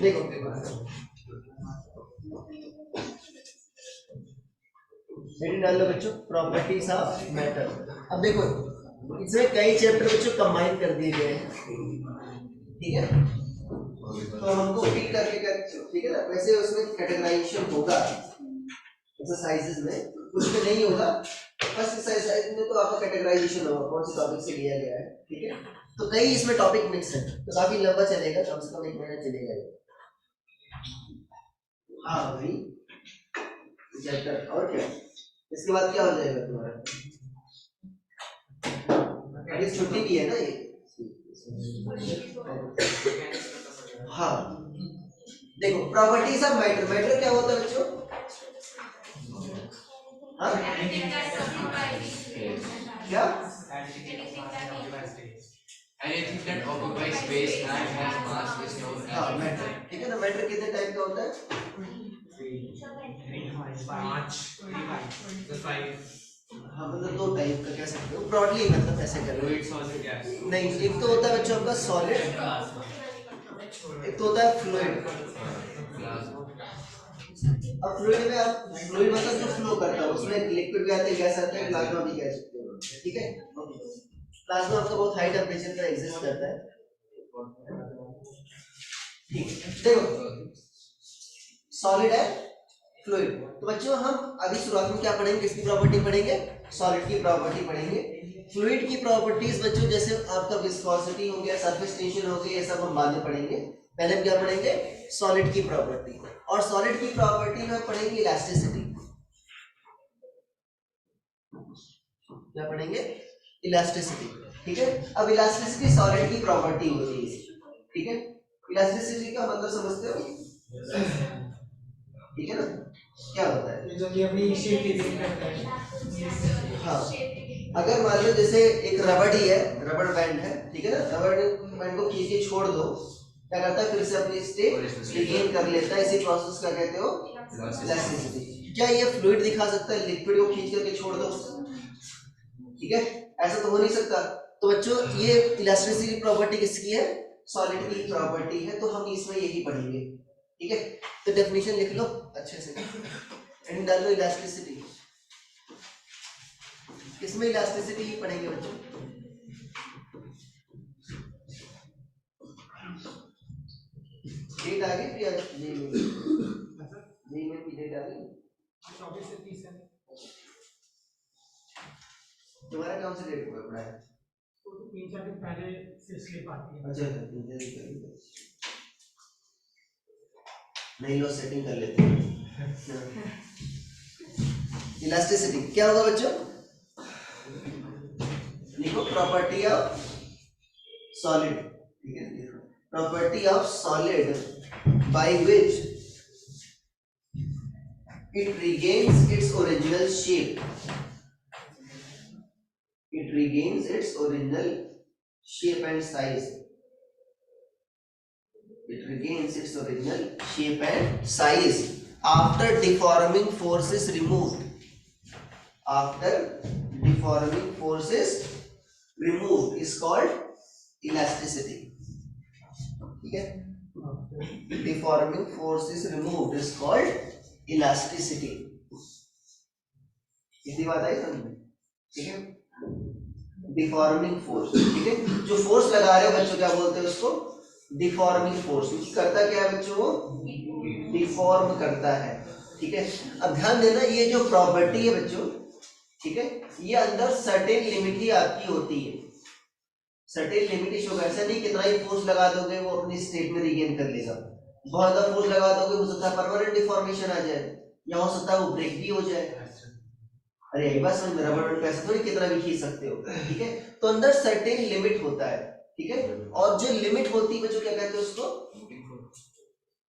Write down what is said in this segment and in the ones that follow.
देखो हेडिंग डाल लो बच्चों, प्रॉपर्टीज ऑफ मैटर। अब देखो इसमें कई चैप्टर बच्चों कंबाइन कर दिए गए हैं, ठीक है, तो हमको फिट करके कर, ठीक है ना, वैसे उसमें कैटेगराइजेशन होगा एक्सरसाइजेस में, कुछ में नहीं होगा। फर्स्ट एक्सरसाइज में तो आपका कैटेगराइजेशन होगा कौन से टॉपिक से लिया गया है, ठीक है। तो कई इसमें टॉपिक मिक्स है, तो काफी लंबा चलेगा, कम से कम 1 महीना चलेगा ये। हाँ भाई चैप्टर, और क्या इसके बाद क्या हो जाएगा तुम्हारा, अभी छुट्टी भी है ना ये। हाँ देखो प्रॉपर्टीज ऑफ मैटर, मैटर क्या होता है बच्चों, हाँ क्या, anything that occupies space and has mass is known as हाँ मैटर, ठीक है ना। मैटर कितने टाइप का होता है, 5 हाँ मतलब 2 टाइप का कह सकते हो ब्रॉडली, मतलब ऐसे कर लो। नहीं, एक तो होता है बच्चों आपका सॉलिड, एक तो होता है फ्लूइड। अब फ्लूइड में आप, फ्लूइड मतलब जो फ्लो करता है, उसमें लिक्विड भी आता है, गैस आता है, प्लाज्मा भी कह सकते हो, ठीक है। प्लाज्मा आपका बहुत हाई टेम्परेचर पर एग्जिस्ट करता है, ठीक है। देखो सॉलिड है, फ्लूइड, तो बच्चों हम अभी शुरुआत में क्या पढ़ेंगे, किसकी प्रॉपर्टी पढ़ेंगे, सॉलिड की प्रॉपर्टी पढ़ेंगे। फ्लूइड की प्रॉपर्टीज बच्चों जैसे आपका विस्कोसिटी हो गया, सरफेस टेंशन हो गई, ये सब हम बाद में पढ़ेंगे। पहले हम क्या पढ़ेंगे, सॉलिड की प्रॉपर्टी, और सॉलिड की प्रॉपर्टी में पढ़ेंगे इलास्टिसिटी। क्या पढ़ेंगे, इलास्टिसिटी, ठीक है। अब इलास्टिसिटी सॉलिड की प्रॉपर्टी होती है, ठीक है। इलास्टिसिटी का मतलब समझते हो, ठीक है ना, क्या होता है, जो ये अपनी शेप रिटेन करता है। हाँ अगर मान लो जैसे एक रबड़ ही है, रबड़ बैंड है, ठीक है ना, रबड़ बैंड को खींच के छोड़ दो, क्या करता है, फिर से अपनी स्टेट रिगेन कर लेता है, इसी प्रोसेस का कहते हो इलास्टिसिटी। क्या ये फ्लूइड दिखा सकता है, लिक्विड को खींच करके छोड़ दो, ठीक है, ऐसा तो हो नहीं सकता। तो बच्चों ये इलास्टिसिटी प्रॉपर्टी किसकी है, सॉलिड की प्रॉपर्टी है, तो हम इसमें यही पढ़ेंगे, ठीक है। तो डेफिनेशन लिख लो अच्छे से, एंड डाल लो इलास्टिसिटी, इसमें इलास्टिसिटी ही पढ़ेंगे बच्चों। डेट आ गई फिर नहीं में की डेट आ गई, 24 से 30 है। तुम्हारा कौन सा डेट हुआ पड़ा है, तो 3-4 दिन पहले से स्लिप आती है। अच्छा नहीं लो सेटिंग कर लेते हैं। इलास्टिसिटी क्या होगा बच्चों, लिखो प्रॉपर्टी ऑफ सॉलिड, ठीक है, property of solid by which it regains its original shape, it regains its original shape and size, it regains its original shape and size after deforming force is removed, after deforming force is removed is called elasticity, ठीक है, deforming force is removed is called elasticity. इतनी बात आई समझ में, ठीक है। Deforming force, ठीक है, जो फोर्स लगा रहे हो बच्चों क्या बोलते हैं उसको, डिफॉर्मिंग फोर्स। करता क्या है बच्चों, वो डिफॉर्म करता है, ठीक है। अब ध्यान देना ये जो प्रॉपर्टी है बच्चों, ठीक है, ये अंदर सर्टेन लिमिट ही आपकी होती है, सर्टेन लिमिट होगा, ऐसा नहीं कितना ही फोर्स लगा दोगे वो अपनी स्टेट में रिगेन कर लेगा। बहुत ज्यादा फोर्स लगा दोगे हो सकता है परमानेंट डिफॉर्मेशन आ जाए, या हो सकता है वो ब्रेक भी हो जाए। अरे यही बात समझ में, रबड़ बैंड पैसे थोड़ी कितना भी खींच सकते हो, ठीक है। तो अंदर सर्टेन लिमिट होता है, ठीक है, और जो लिमिट होती है बच्चों क्या कहते हैं उसको,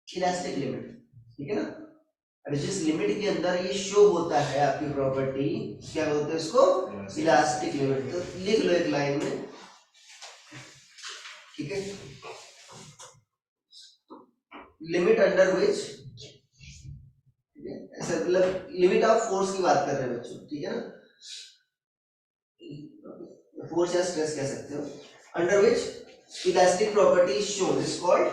इलास्टिक लिमिट, ठीक है ना। अरे जिस लिमिट के अंदर ये शो होता है आपकी प्रॉपर्टी, क्या बोलते हैं उसको, इलास्टिक लिमिट। तो लिख लो एक लाइन में, ठीक है, लिमिट अंडर विच, ऐसा मतलब लिमिट ऑफ फोर्स की बात कर रहे हैं बच्चों, ठीक है ना, फोर्स या स्ट्रेस कह सकते हो, under which elastic property is shown is called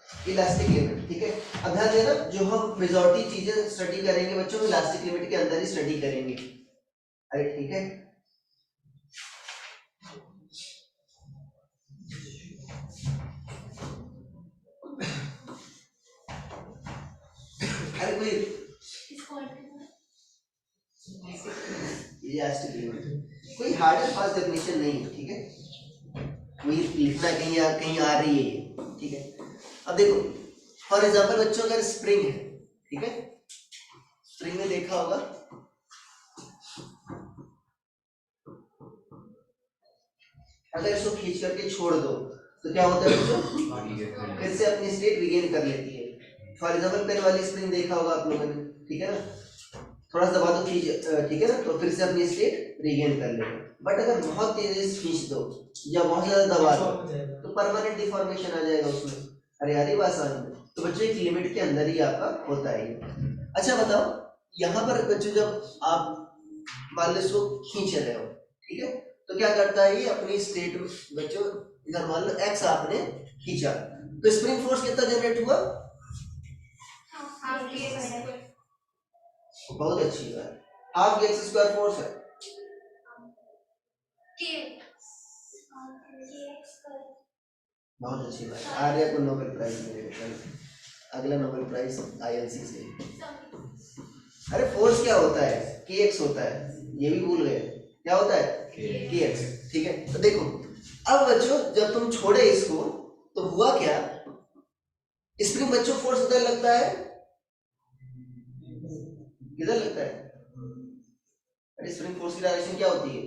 elastic limit, ठीक है। अब ध्यान देना, जो हम मेजॉरिटी चीजें स्टडी करेंगे बच्चों, इलास्टिक लिमिट के अंदर ही स्टडी करेंगे। अरे ठीक है, अरे कोई इलास्टिक लिमिट कोई हार्ड एंड फास्ट डेफिनेशन नहीं है, ठीक है। वही लिखना कहीं आ रही है ये, ठीक है। अब देखो फॉर एग्जांपल बच्चों, अगर स्प्रिंग है, ठीक है, स्प्रिंग में देखा होगा, अगर इसको खींच करके छोड़ दो तो क्या होता है बच्चों, फिर से अपनी स्टेट रिगेन कर लेती है। फॉर एग्जांपल पेन वाली स्प्रिंग देखा होगा आप लोगों ने, ठीक है ना, थोड़ा सा दबा दो खींच, ठीक है ना, तो फिर से अपनी स्टेट रिगेन कर लेगा। बट अगर बहुत तेजी से खींच दो या बहुत ज्यादा दबा दो तो परमानेंट डिफॉर्मेशन आ जाएगा उसमें। अरे यार ये बात समझ में, तो बच्चों एक लिमिट के अंदर ही आपका होता है ये। अच्छा बताओ, यहाँ पर बच्चों जब आप मान लो इसको खींच रहे हो, ठीक है, तो क्या करता है ये अपनी स्टेट बच्चों, इधर मान लो एक्स आपने खींचा, तो स्प्रिंग फोर्स कितना जनरेट हुआ, बहुत अच्छी बात, हाफ एक्स स्क्वायर फोर्स है। बहुत अच्छी बात, आर्या को नोबेल प्राइज मिलेगा, अगला नोबेल प्राइज आईएलसी से। अरे फोर्स क्या होता है, के एक्स होता है, ये भी भूल गए, क्या होता है के एक्स, ठीक है। तो देखो अब बच्चों जब तुम छोड़े इसको तो हुआ क्या, स्प्रिंग बच्चों फोर्स उधर लगता है, किधर लगता है, अरे स्प्रिंग फोर्स की डायरेक्शन क्या होती है,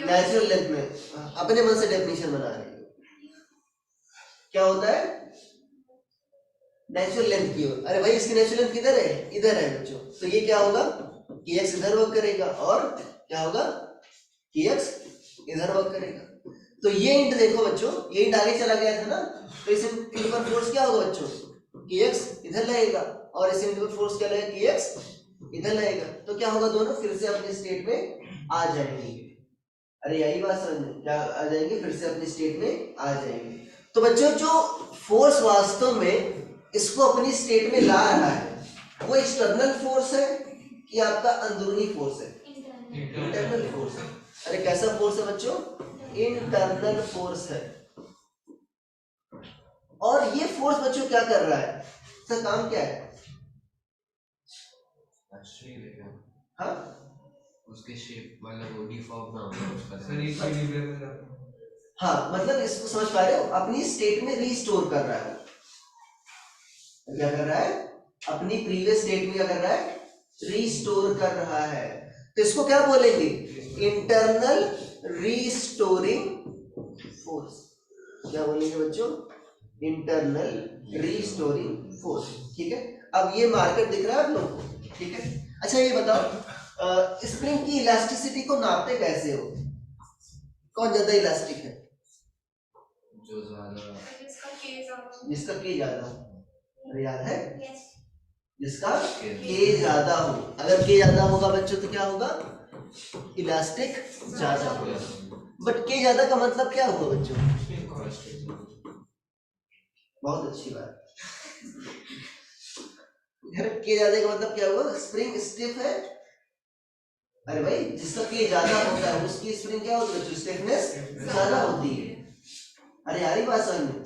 नेचुरल लेंथ में। अपने मन से डेफिनेशन बना रहे हो, क्या होता है नेचुरल लेंथ की ओर। अरे भाई इसकी नेचुरल लेंथ किधर है, इधर है बच्चों, तो ये क्या होगा कि एक्स इधर वर्क करेगा और क्या होगा कि एक्स इधर वर्क करेगा। तो ये इंट देखो बच्चों, ये इंट आगे चला गया था ना, तो इस इंट पर फोर्स क्या होगा बच्चों कि एक्स इधर लगेगा और इस इंट पर फोर्स क्या लगेगा कि एक्स इधर लगेगा। तो क्या होगा, दोनों फिर से अपने स्टेट में आ जाएंगे। अरे यही बात समझ में, क्या आ जाएंगे, फिर से अपनी स्टेट में आ जाएंगे। तो बच्चों जो फोर्स वास्तव में इसको अपनी स्टेट में ला रहा है वो एक्सटर्नल फोर्स है कि आपका अंदरूनी फोर्स है, इंटरनल फोर्स है। अरे कैसा फोर्स है बच्चों, इंटरनल फोर्स है। और ये फोर्स बच्चों क्या कर रहा है, इसका काम क्या है, हाँ उसके शेप मतलब वो डिफॉर्म ना हो उसका शरीर का इक्विलिब्रियम में रहता है। हाँ मतलब इसको समझ पा रहे हो, अपनी स्टेट में रीस्टोर कर रहा है। क्या कर रहा है, अपनी प्रीवियस स्टेट में क्या कर रहा है, रीस्टोर कर रहा है। तो इसको क्या बोलेंगे, इंटरनल रीस्टोरिंग फोर्स। क्या बोलेंगे बच्चों, इंटरनल रीस्टोरिंग फोर्स, ठीक है। अब ये मार्कर दिख रहा है आप लोगों को, ठीक है। अच्छा ये बताओ स्प्रिंग की इलास्टिसिटी को नापते कैसे हो, कौन ज्यादा इलास्टिक है, जो ज्यादा जिसका के ज्यादा हो, अरे याद है, जिसका के ज्यादा हो। अगर के ज्यादा होगा बच्चों तो क्या होगा, इलास्टिक ज्यादा होगा। बट के ज्यादा का मतलब क्या होगा बच्चों, बहुत अच्छी बात, के ज्यादा का मतलब क्या हुआ, स्प्रिंग स्टिफ है। अरे भाई जिसका के ज्यादा होता है उसकी स्प्रिंग क्या होती है, स्टिफनेस ज्यादा होती है। अरे यार ये बात समझ में,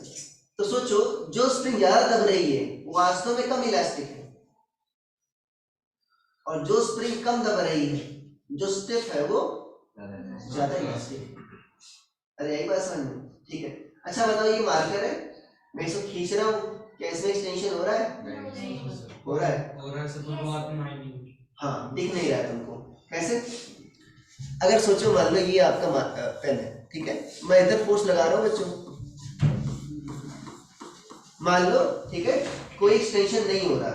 तो सोचो जो स्प्रिंग ज्यादा दब रही है वो वास्तव में कम इलास्टिक है, और जो स्प्रिंग कम दब रही है जो स्टिफ है वो ज्यादा इलास्टिक है। अरे यही बात समझ में, ठीक है। अच्छा बताओ ये मार्कर है, मैं इसको खींच रहा हूँ, क्या इसमें एक्सटेंशन हो रहा है, हो रहा है शुरुआत में आई नहीं, हाँ दिख नहीं रहा है तुमको, कैसे, अगर सोचो मान लो ये आपका पेन है, ठीक है, मैं इधर फोर्स लगा रहा हूँ बच्चों, मान लो, ठीक है, कोई एक्सटेंशन नहीं हो रहा,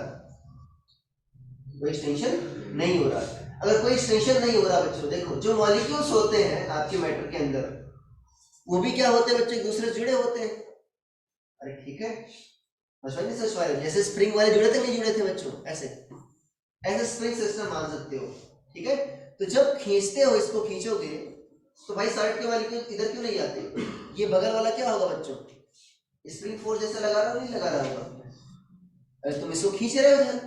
कोई एक्सटेंशन नहीं हो रहा। अगर कोई एक्सटेंशन नहीं हो रहा बच्चों, देखो जो मॉलिक्यूल्स होते हैं आपके मैटर के अंदर वो भी क्या होते हैं बच्चों, एक दूसरे से जुड़े होते हैं। अरे ठीक है, जैसे स्प्रिंग वाले जुड़े थे नहीं जुड़े थे बच्चों, ऐसे ऐसे स्प्रिंग सिस्टम मान सकते हो, ठीक है। तो जब खींचते हो इसको, खींचोगे तो भाई साइड के वाले इधर क्यों नहीं आते? ये बगल वाला क्या होगा बच्चों? स्प्रिंग फोर्स जैसे लगा रहा हो नहीं लगा रहा होगा? अरे तुम इसको खींच रहे हो ध्यान,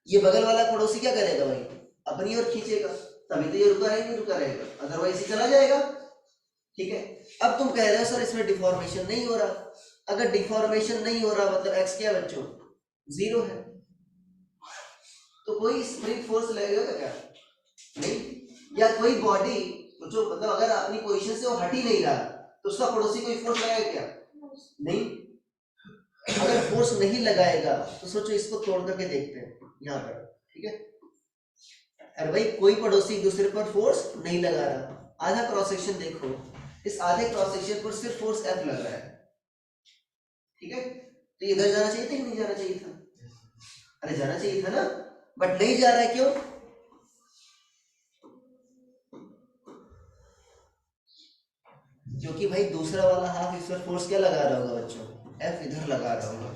ये बगल वाला पड़ोसी क्या करेगा भाई? अपनी ओर खींचेगा, तभी तो ये रुका रहेगा, रुका रहेगा, अदरवाइज ये चला जाएगा। ठीक है, अब तुम कह रहे हो सर इसमें डिफॉर्मेशन नहीं हो रहा। अगर डिफॉर्मेशन नहीं हो रहा मतलब एक्स क्या बच्चों? 0 है। तो कोई स्प्रिंग फोर्स लगेगा क्या? नहीं। या कोई बॉडी जो मतलब अगर अपनी पोजीशन से वो हट ही नहीं रहा तो उसका पड़ोसी कोई फोर्स लगाएगा क्या? नहीं। अगर फोर्स नहीं लगाएगा तो सोचो इसको तोड़ करके देखते हैं यहाँ पर। ठीक है, अरे भाई कोई पड़ोसी एक दूसरे पर फोर्स नहीं लगा रहा। आधा क्रॉस सेक्शन देखो, इस आधे क्रॉस सेक्शन पर सिर्फ फोर्स F लग रहा है। ठीक है, तो इधर जाना चाहिए था कि नहीं जाना चाहिए था? अरे जाना चाहिए था ना, बट नहीं जा रहा है। क्यों? क्योंकि भाई दूसरा वाला हाफ इस पर फोर्स क्या लगा रहा होगा बच्चों? F इधर लगा रहा होगा।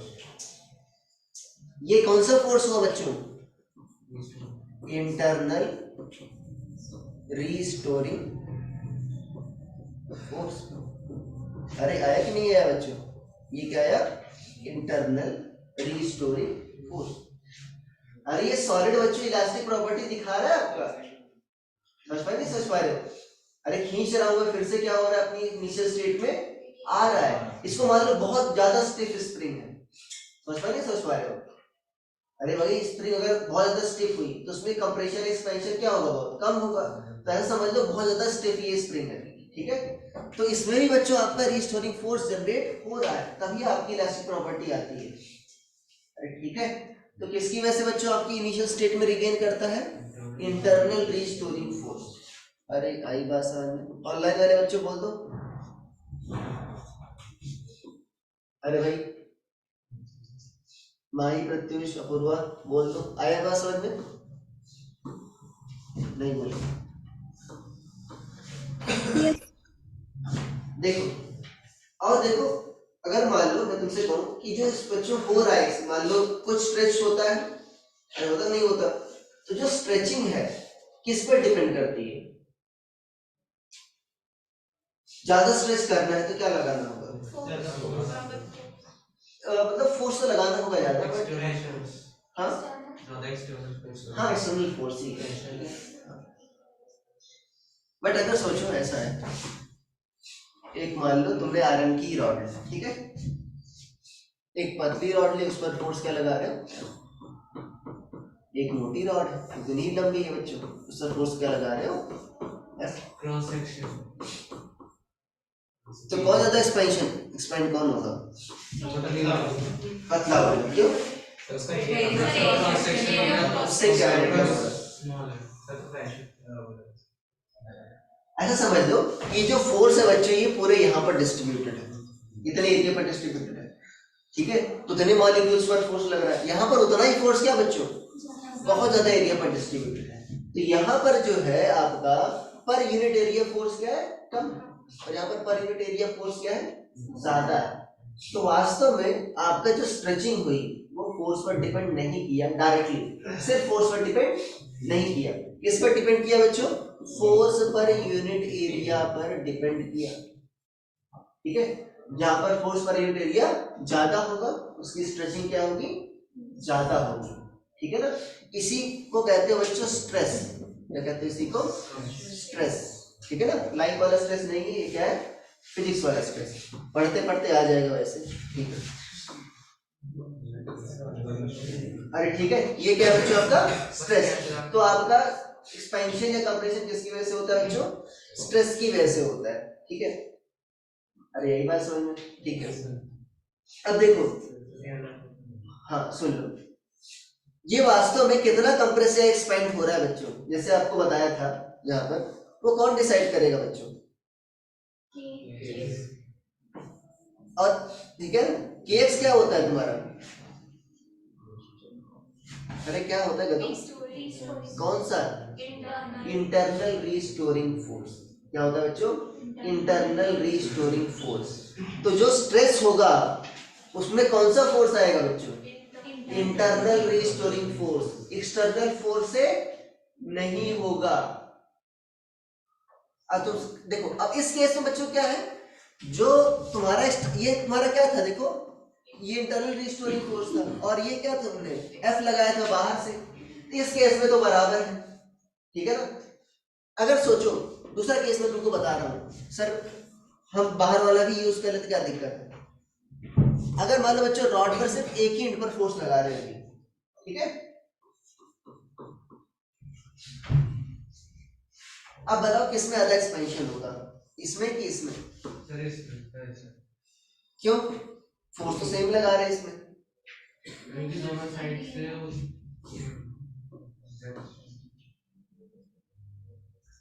ये कौन सा फोर्स हुआ बच्चों? Internal restoring force. अरे आया कि नहीं आया बच्चों? ये क्या आया? Internal restoring force. अरे ये सॉलिड बच्चों इलास्टिक प्रॉपर्टी दिखा रहा है आपका, समझ पाए नहीं समझ पा रहे हो? अरे खींच रहा हूं फिर से क्या हो रहा है? अपनी इनिशियल स्टेट में आ रहा है। इसको मान लो बहुत ज्यादा स्टिफ स्प्रिंग है, समझ पाए नहीं समझ पा रहे हो? अरे भाई स्प्रिंग अगर बहुत ज्यादा स्टिफ हुई तो उसमें कंप्रेशन एक्सपेंशन क्या होगा? बहुत कम होगा। तो ऐसा समझ लो बहुत ज्यादा स्टिफ ये स्प्रिंग है। ठीक है, तो इसमें भी बच्चों आपका रीस्टोरिंग फोर्स जनरेट हो रहा है, तभी आपकी इलास्टिक प्रॉपर्टी आती है। अरे ठीक है, तो किसकी वजह से बच्चों आपकी इनिशियल स्टेट में रिगेन करता है? Internal restoring force. अरे आई बात समझ में? ऑनलाइन वाले बच्चों बोल दो। अरे भाई माही, प्रत्युष, अपूर्वा बोल दो। आया बात समझ में? नहीं बोलो। देखो और देखो, अगर मान लो मैं तुमसे कहूं कि जो इस बच्चों हो रहा है, मान लो कुछ स्ट्रेच होता है, होता नहीं होता, तो जो स्ट्रेचिंग है किस पर डिपेंड करती है? ज्यादा स्ट्रेच करना है तो क्या लगाना होगा? मतलब फोर्स तो लगाना होगा ज्यादा, हाँ हाँ एक्सटर्नल फोर्स ही है। बट अगर सोचो ऐसा है, एक मान लो तुमने आयरन की रॉड है, ठीक है, एक पतली रॉड ले, उस पर फोर्स क्या लगा रहे हो? एक मोटी रॉड है, इतनी लंबी है बच्चों, उस पर फोर्स क्या लगा रहे हो? Cross section. तो कौन ज्यादा एक्सपेंड कौन होगा? पतला वाला। क्यों? उसका क्रॉस सेक्शन उससे क्या है? स्मॉल है। ऐसा समझ लो ये जो फोर्स है बच्चों ये पूरे यहाँ पर डिस्ट्रीब्यूटेड है, इतने एरिया पर डिस्ट्रीब्यूटेड है। ठीक है, तो उतने मॉलिक्यूल्स पर फोर्स लग रहा है, यहाँ पर उतना ही फोर्स क्या बच्चों? बहुत ज्यादा एरिया पर डिस्ट्रीब्यूटेड है। तो यहाँ पर जो है आपका पर यूनिट एरिया फोर्स क्या है? कम, और यहाँ पर यूनिट एरिया फोर्स क्या है? ज्यादा है। तो वास्तव में आपका जो स्ट्रेचिंग हुई वो फोर्स पर डिपेंड नहीं किया डायरेक्टली, सिर्फ फोर्स पर डिपेंड नहीं किया। किस पर डिपेंड किया बच्चों? फोर्स पर यूनिट एरिया पर डिपेंड किया। ठीक है, जहां पर फोर्स पर यूनिट एरिया ज्यादा होगा उसकी स्ट्रेचिंग क्या होगी? ज्यादा होगी। ठीक है ना, इसी को कहते हैं बच्चों स्ट्रेस। क्या कहते हैं इसी को? स्ट्रेस। ठीक है ना, लाइफ वाला स्ट्रेस नहीं है, ये क्या है? फिजिक्स वाला स्ट्रेस। पढ़ते पढ़ते आ जाएगा वैसे। ठीक है, अरे ठीक है, ये क्या है बच्चों आपका? स्ट्रेस। तो आपका एक्सपेंशन या कंप्रेशन किसकी वजह से होता है बच्चों? स्ट्रेस की वजह से होता है। ठीक है, अरे यही बात समझ में? ठीक है, अब देखो, हाँ सुन लो, ये वास्तव में कितना कंप्रेस या एक्सपेंड हो रहा है बच्चों, जैसे आपको बताया था यहाँ पर, वो कौन डिसाइड करेगा बच्चों? और ठीक है, केएक्स क्या होता है तुम्हारा? अरे क्या होता है गधो? कौन सा? Internal restoring force. क्या होता है बच्चों? Internal restoring force. तो जो स्ट्रेस होगा उसमें कौन सा फोर्स आएगा बच्चों? Internal restoring force, external force से नहीं होगा। अब तुम देखो, अब इस केस में बच्चों क्या है, जो तुम्हारा ये तुम्हारा क्या था, देखो ये इंटरनल रिस्टोरिंग फोर्स था और ये क्या था, तुमने एफ लगाया था बाहर से, तो इस केस में तो बराबर है, ठीक है ना। अगर सोचो दूसरा केस में तुमको बता रहा हूं सर, हम बाहर वाला भी यूज कर लेते, क्या दिक्कत है। अगर मान लो बच्चों रॉड पर सिर्फ एक ही एंड पर फोर्स लगा रहे हैं, ठीक है, अब बताओ किस में ज्यादा एक्सपेंशन होगा, इसमें कि इसमें? सर इसमें क्यों? फोर्स तो सेम लगा रहे हैं इसमें, क्योंकि दोनों साइड से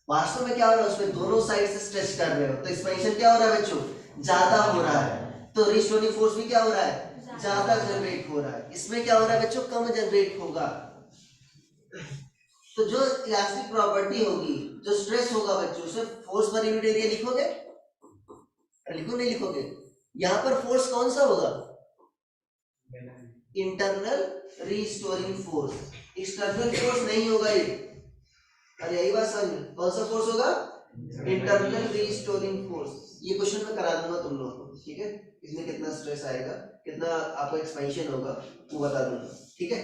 वास्तव में क्या हो रहा है उसमें, दोनों साइड से स्ट्रेच कर रहे हो तो एक्सपेंशन क्या हो रहा है बच्चों, ज्यादा हो रहा है, तो रिस्टोरिंग फोर्स भी क्या हो रहा है, ज्यादा जनरेट हो रहा है। इसमें क्या हो रहा है बच्चों, कम जनरेट होगा। तो जो इलास्टिक प्रॉपर्टी होगी, जो स्ट्रेस होगा बच्चों, उसे फोर्स पर यूनिट एरिया लिखोगे, लिखो नहीं लिखोगे? यहाँ पर फोर्स कौन सा होगा, internal restoring force, external force नहीं होगा ये। अरे यही बात समझ में, कौन सा फोर्स होगा, इंटरनल रिस्टोरिंग फोर्स। ये क्वेश्चन मैं करा दूंगा तुम लोगों को, ठीक है, इसमें कितना स्ट्रेस आएगा, कितना आपको एक्सपेंशन होगा वो बता दूंगा, ठीक है।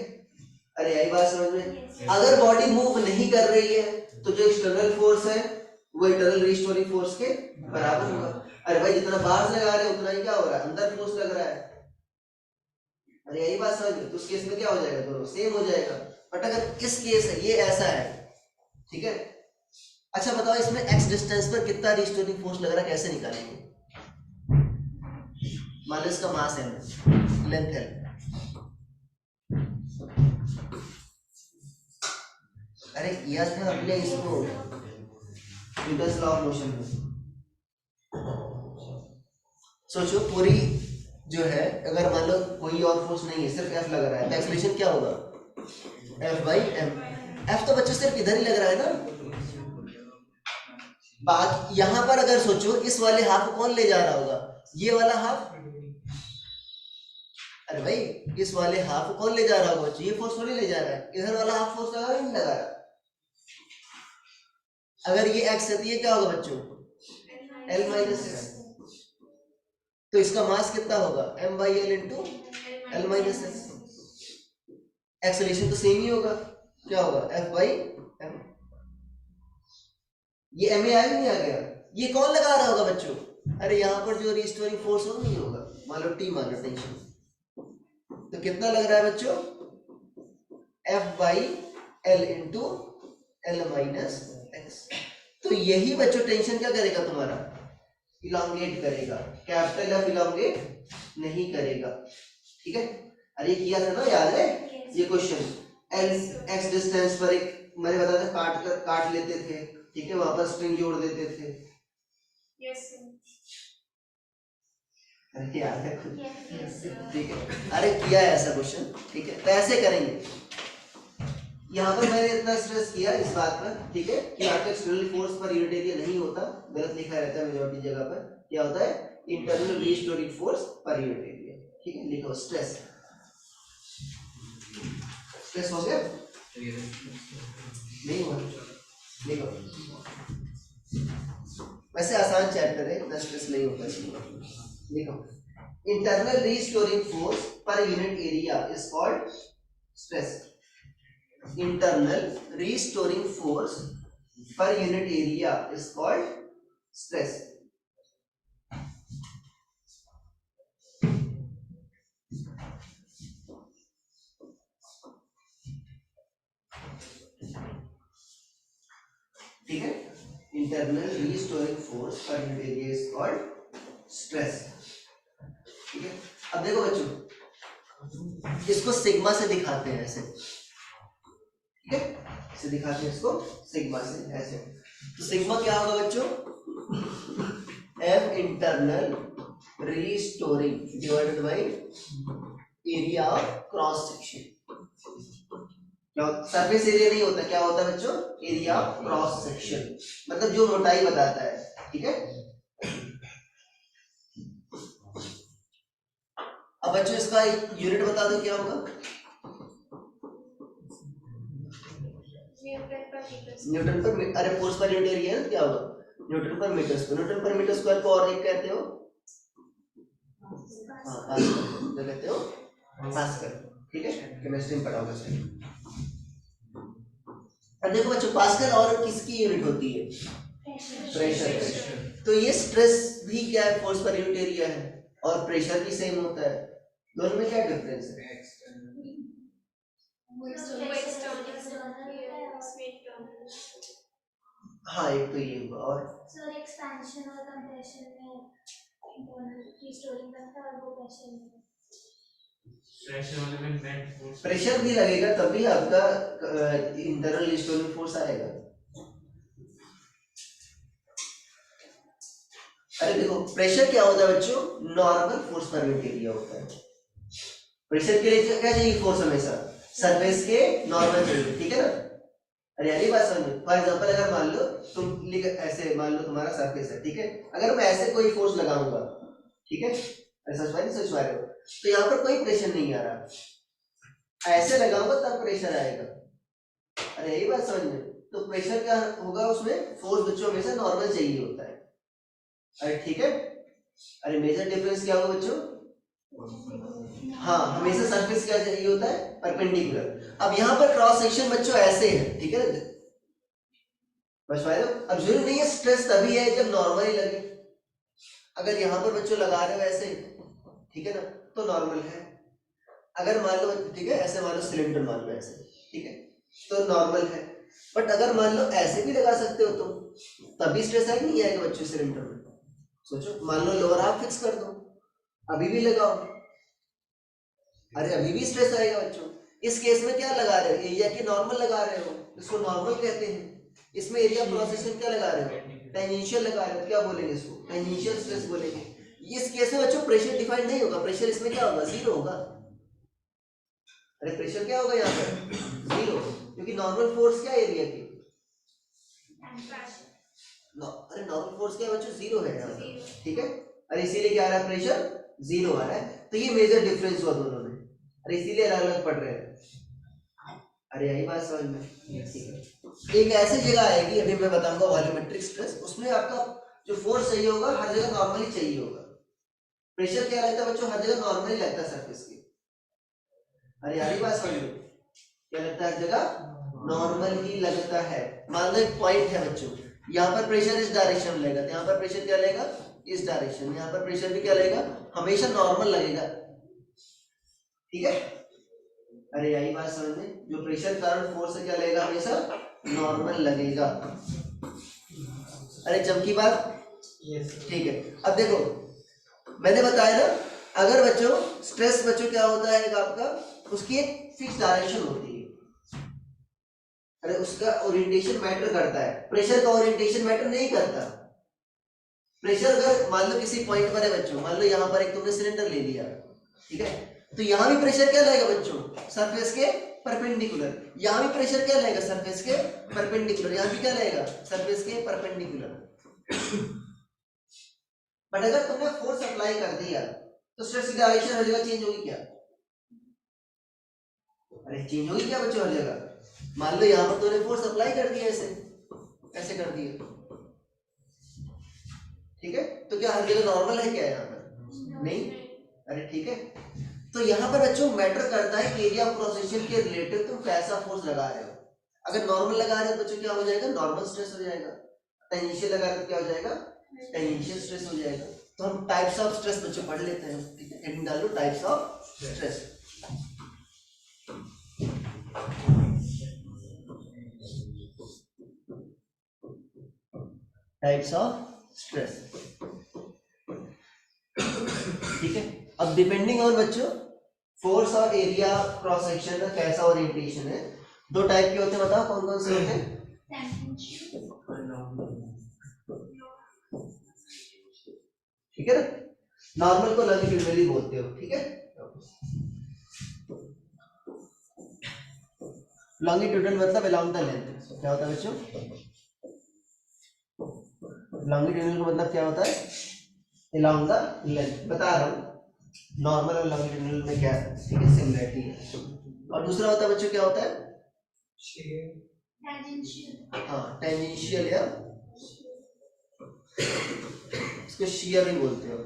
अरे यही बात समझ में। अगर बॉडी मूव नहीं कर रही है तो जो एक्सटर्नल फोर्स है वो इंटरनल रिस्टोरिंग फोर्स के बराबर होगा। अरे भाई जितना बाहर से लगा रहे हैं उतना ही क्या हो रहा है, अंदर फोर्स लग रहा है। अरे यही बात समझ में, तो उस केस में क्या हो जाएगा, दोनों सेम हो जाएगा। बट अगर इस केस है, ये ऐसा है, ठीक है। अच्छा बताओ इसमें एक्स डिस्टेंस पर कितना रिस्टोरिंग फोर्स लग रहा है, कैसे निकालेंगे? मान लो इसका मास है, लेंथ है, अरे किया था हमने इसको न्यूटन्स लॉ ऑफ मोशन में। सोचो पूरी जो है, अगर मान लो कोई और फोर्स नहीं है, सिर्फ एफ लग रहा है, तो एक्सेलरेशन क्या होगा, एफ बाई एम। एफ तो बच्चों सिर्फ इधर ही लग रहा है ना। बात यहां पर अगर सोचो, इस वाले हाफ को कौन ले जा रहा होगा, ये वाला हाफ। अरे भाई इस वाले हाफ को कौन ले जा रहा होगा, ये फोर्स थोड़ी ले जा रहा है, इधर वाला हाफ फोर्स लगा रहा है, नहीं लगा रहा। अगर ये एक्स है तो ये क्या होगा बच्चों, एल माइनस एक्स। तो इसका मास कितना होगा, M by L into L minus X. Acceleration तो सेम ही होगा, क्या होगा, एफ बाई एम। ये एम ए आया नहीं आ गया, ये कौन लगा रहा होगा बच्चों, अरे यहाँ पर जो रिस्टोरिंग फोर्स हो नहीं होगा, मान लो टी मान लो टेंशन, तो कितना लग रहा है बच्चों, F by L into L minus x. तो यही बच्चों टेंशन क्या करेगा तुम्हारा, इलांगेट करेगा, कैपिटल एफ इलांगेट नहीं करेगा, ठीक है। अरे किया था ना, याद है ये क्वेश्चन, एल एक्स डिस्टेंस पर एक मैंने बताया था, काट लेते थे, ठीक है, वापस स्ट्रिंग जोड़ देते थे। यस अरे याद है खुद, ठीक है। अरे किया है ऐसा क्वेश्चन, ठीक है, तो ऐसे करेंगे। यहाँ पर मैंने इतना स्ट्रेस किया इस बात पर, ठीक है, कि आपका external force per unit area नहीं होता, गलत लिखा रहता है मेजॉरिटी जगह पर, क्या होता है, internal restoring force per unit area, ठीक है। लिखो स्ट्रेस, स्ट्रेस हो गया, नहीं हुआ, लिखो। वैसे आसान चैप्टर है, इतना स्ट्रेस नहीं होता इसमें, लिखो। Internal restoring force per unit area is called stress. Internal restoring force per unit area is called stress. ठीक है, internal restoring force per unit area is called stress. ठीक है, अब देखो बच्चों, इसको सिग्मा से दिखाते हैं ऐसे, ठीक है, इसे दिखाते हैं इसको सिग्मा से ऐसे। तो सिग्मा क्या होगा बच्चों, F internal restoring divided by area of cross section. क्या सरफेस एरिया नहीं होता, क्या होता है बच्चों, एरिया ऑफ क्रॉस सेक्शन, मतलब जो मोटाई बताता है, ठीक है। अब बच्चों इसका यूनिट बता दो क्या होगा, न्यूटन पर, अरे फोर्स पर यूनिट एरिया है, क्या होगा, न्यूटन पर मीटर स्क्वायर, न्यूटन पर मीटर स्क्वायर को और एक कहते हो हाँ पास्कल, क्या कहते हो पास्कल, ठीक है, केमिस्ट्री में पढ़ा होगा सही। अब देखो बच्चों पास्कल और किसकी यूनिट होती है, प्रेशर। तो ये स्ट्रेस भी क्या है, फोर्स पर यूनिट एरिया है, और प्रेशर भी सेम होता है, दोनों में क्या डिफरेंस है? हाँ एक तो ये हुआ, और सर एक्सपेंशन और कंप्रेशन में इंटरनल रीस्टोरिंग करता है और वो प्रेशर में प्रेशर वाले में नेट फोर्स प्रेशर भी लगेगा तभी आपका इंटरनल रिस्टोरिंग फोर्स आएगा। अरे देखो प्रेशर क्या होता है बच्चों, normal force per unit area होता है। प्रेशर के लिए क्या चाहिए, फोर्स हमेशा सरफेस के नॉर्मल चाहिए, ठीक है ना। अरे यानी बात समझ, फॉर एग्जांपल अगर मान लो तुम ऐसे मान लो तुम्हारा सरफेस है, ठीक है, अगर मैं ऐसे कोई फोर्स लगाऊंगा, ठीक है, समझ पा रहे हो, तो यहाँ पर कोई प्रेशर नहीं आ रहा, ऐसे लगाऊंगा तब प्रेशर आएगा। अरे यही बात समझ में, तो प्रेशर क्या होगा उसमें, फोर्स बच्चों हमेशा नॉर्मल चाहिए होता है। अरे ठीक है, अरे मेजर डिफरेंस क्या होगा बच्चों, हाँ हमेशा सरफेस क्या चाहिए होता है, परपेंडिकुलर। अब यहाँ पर क्रॉस सेक्शन बच्चों ऐसे है, ठीक है ना, बस भाई अब जरूरी नहीं है स्ट्रेस तभी है जब नॉर्मली लगे। अगर यहाँ पर बच्चों लगा रहे हो ऐसे, ठीक है ना, तो नॉर्मल है। अगर मान लो ठीक है ऐसे मान लो सिलेंडर मान लो ऐसे, ठीक है, तो नॉर्मल है। बट अगर मान लो ऐसे भी लगा सकते हो तुम, तभी स्ट्रेस आएगा नहीं आएगा बच्चों सिलेंडर में। सोचो मान लो लोअर हाफ फिक्स कर दो, अभी भी लगाओ, अरे अभी भी स्ट्रेस आएगा बच्चों। इस केस में क्या लगा रहे हो, एरिया की नॉर्मल लगा रहे हो, इसको नॉर्मल कहते हैं। इसमें एरिया क्रॉस सेक्शन क्या लगा रहे हो, टेंजेंशियल लगा रहे हो, क्या बोलेंगे इसको, टेंजेंशियल स्ट्रेस बोलेंगे। इस केस में बच्चों प्रेशर डिफाइन नहीं होगा, प्रेशर इसमें क्या होगा, जीरो होगा। अरे प्रेशर क्या होगा यहाँ पर, जीरो, क्योंकि नॉर्मल फोर्स क्या एरिया की, अरे नॉर्मल फोर्स क्या बच्चों, जीरो है यहाँ पर, ठीक है। अरे इसीलिए क्या आ रहा है, प्रेशर जीरो आ रहा है। तो ये मेजर डिफरेंस हुआ दोनों में, अरे इसीलिए अलग अलग पढ़ रहे हैं। अरे यही बात समझ में, ठीक है। एक ऐसी जगह आएगी, अभी मैं बताऊंगा वॉल्यूमेट्रिक स्ट्रेस, उसमें आपका जो फोर्स चाहिए होगा हर जगह नॉर्मली चाहिए होगा। प्रेशर क्या लगता है बच्चों, हर जगह नॉर्मली लगता है सरफेस के। अरे यही बात समझ में, क्या लगता है हर जगह नॉर्मल ही लगता है। मान लो एक पॉइंट है बच्चों, यहाँ पर प्रेशर इस डायरेक्शन में लगेगा, यहाँ पर प्रेशर क्या लगेगा, इस डायरेक्शन में, यहाँ पर प्रेशर भी क्या लगेगा, हमेशा नॉर्मल लगेगा, ठीक है। अरे यही बात समझ में, जो प्रेशर कारण फोर्स है क्या लगेगा, हमेशा नॉर्मल लगेगा। अरे चमकी बात, ठीक है। अब देखो मैंने बताया ना, अगर बच्चों स्ट्रेस बच्चों क्या होता है, एक आपका उसकी एक फिक्स डायरेक्शन होती है, अरे उसका ओरिएंटेशन मैटर करता है, प्रेशर का ओरिएंटेशन मैटर नहीं करता। प्रेशर अगर मान लो किसी पॉइंट पर है बच्चों, मान लो यहाँ पर एक तुमने सिलेंडर ले लिया, ठीक है, तो यहाँ भी प्रेशर क्या लगेगा बच्चों, सरफेस के परपेंडिकुलर। यहाँ भी प्रेशर क्या लगेगा, सरफेस के परपेंडिकुलर। यहाँ भी क्या लगेगा, सरफेस के परपेंडिकुलर। बट अगर तुमने फोर्स अप्लाई कर दिया तो स्ट्रेस की डायरेक्शन हर जगह चेंज होगी क्या, अरे चेंज होगी क्या बच्चों हर जगह। मान लो यहाँ पर तुमने फोर्स अप्लाई कर दिया, ऐसे ऐसे कर दिया, ठीक है, तो क्या हर जगह नॉर्मल है क्या यहाँ पर, नहीं। अरे ठीक है, तो यहाँ पर बच्चों मैटर करता है कि एरिया ऑफ क्रॉस सेक्शन के रिलेटिव तुम कैसा फोर्स लगा रहे हो। अगर नॉर्मल लगा रहे हो बच्चों क्या हो जाएगा, नॉर्मल स्ट्रेस हो जाएगा। टेंजेंशियल लगा रहे हो क्या हो जाएगा, टेंजेंशियल स्ट्रेस हो जाएगा। तो हम टाइप्स ऑफ स्ट्रेस बच्चों पढ़ लेते हैं, ठीक है, हेडिंग डाल लो types of stress. Types of stress, ठीक है। अब डिपेंडिंग ऑन बच्चों फोर्स और एरिया क्रॉस सेक्शन का कैसा ओरिएंटेशन है, दो टाइप के होते हैं, बताओ कौन कौन से होते हैं। ठीक है ना, नॉर्मल को लॉन्गिट्यूडिनली बोलते हो, ठीक है। लॉन्गिट्यूडनल मतलब अलोंग द लेंथ, क्या होता है बच्चों, लॉन्गिट्यूडनल का मतलब क्या होता है, अलोंग द लेंथ। बता रहा हूँ नॉर्मल और लॉन्गिट्यूडनल में क्या है, ठीक है, सिमिलरिटी है। और दूसरा होता है बच्चों क्या होता है, हाँ टेंजेंशियल या इसको shear भी बोलते हो।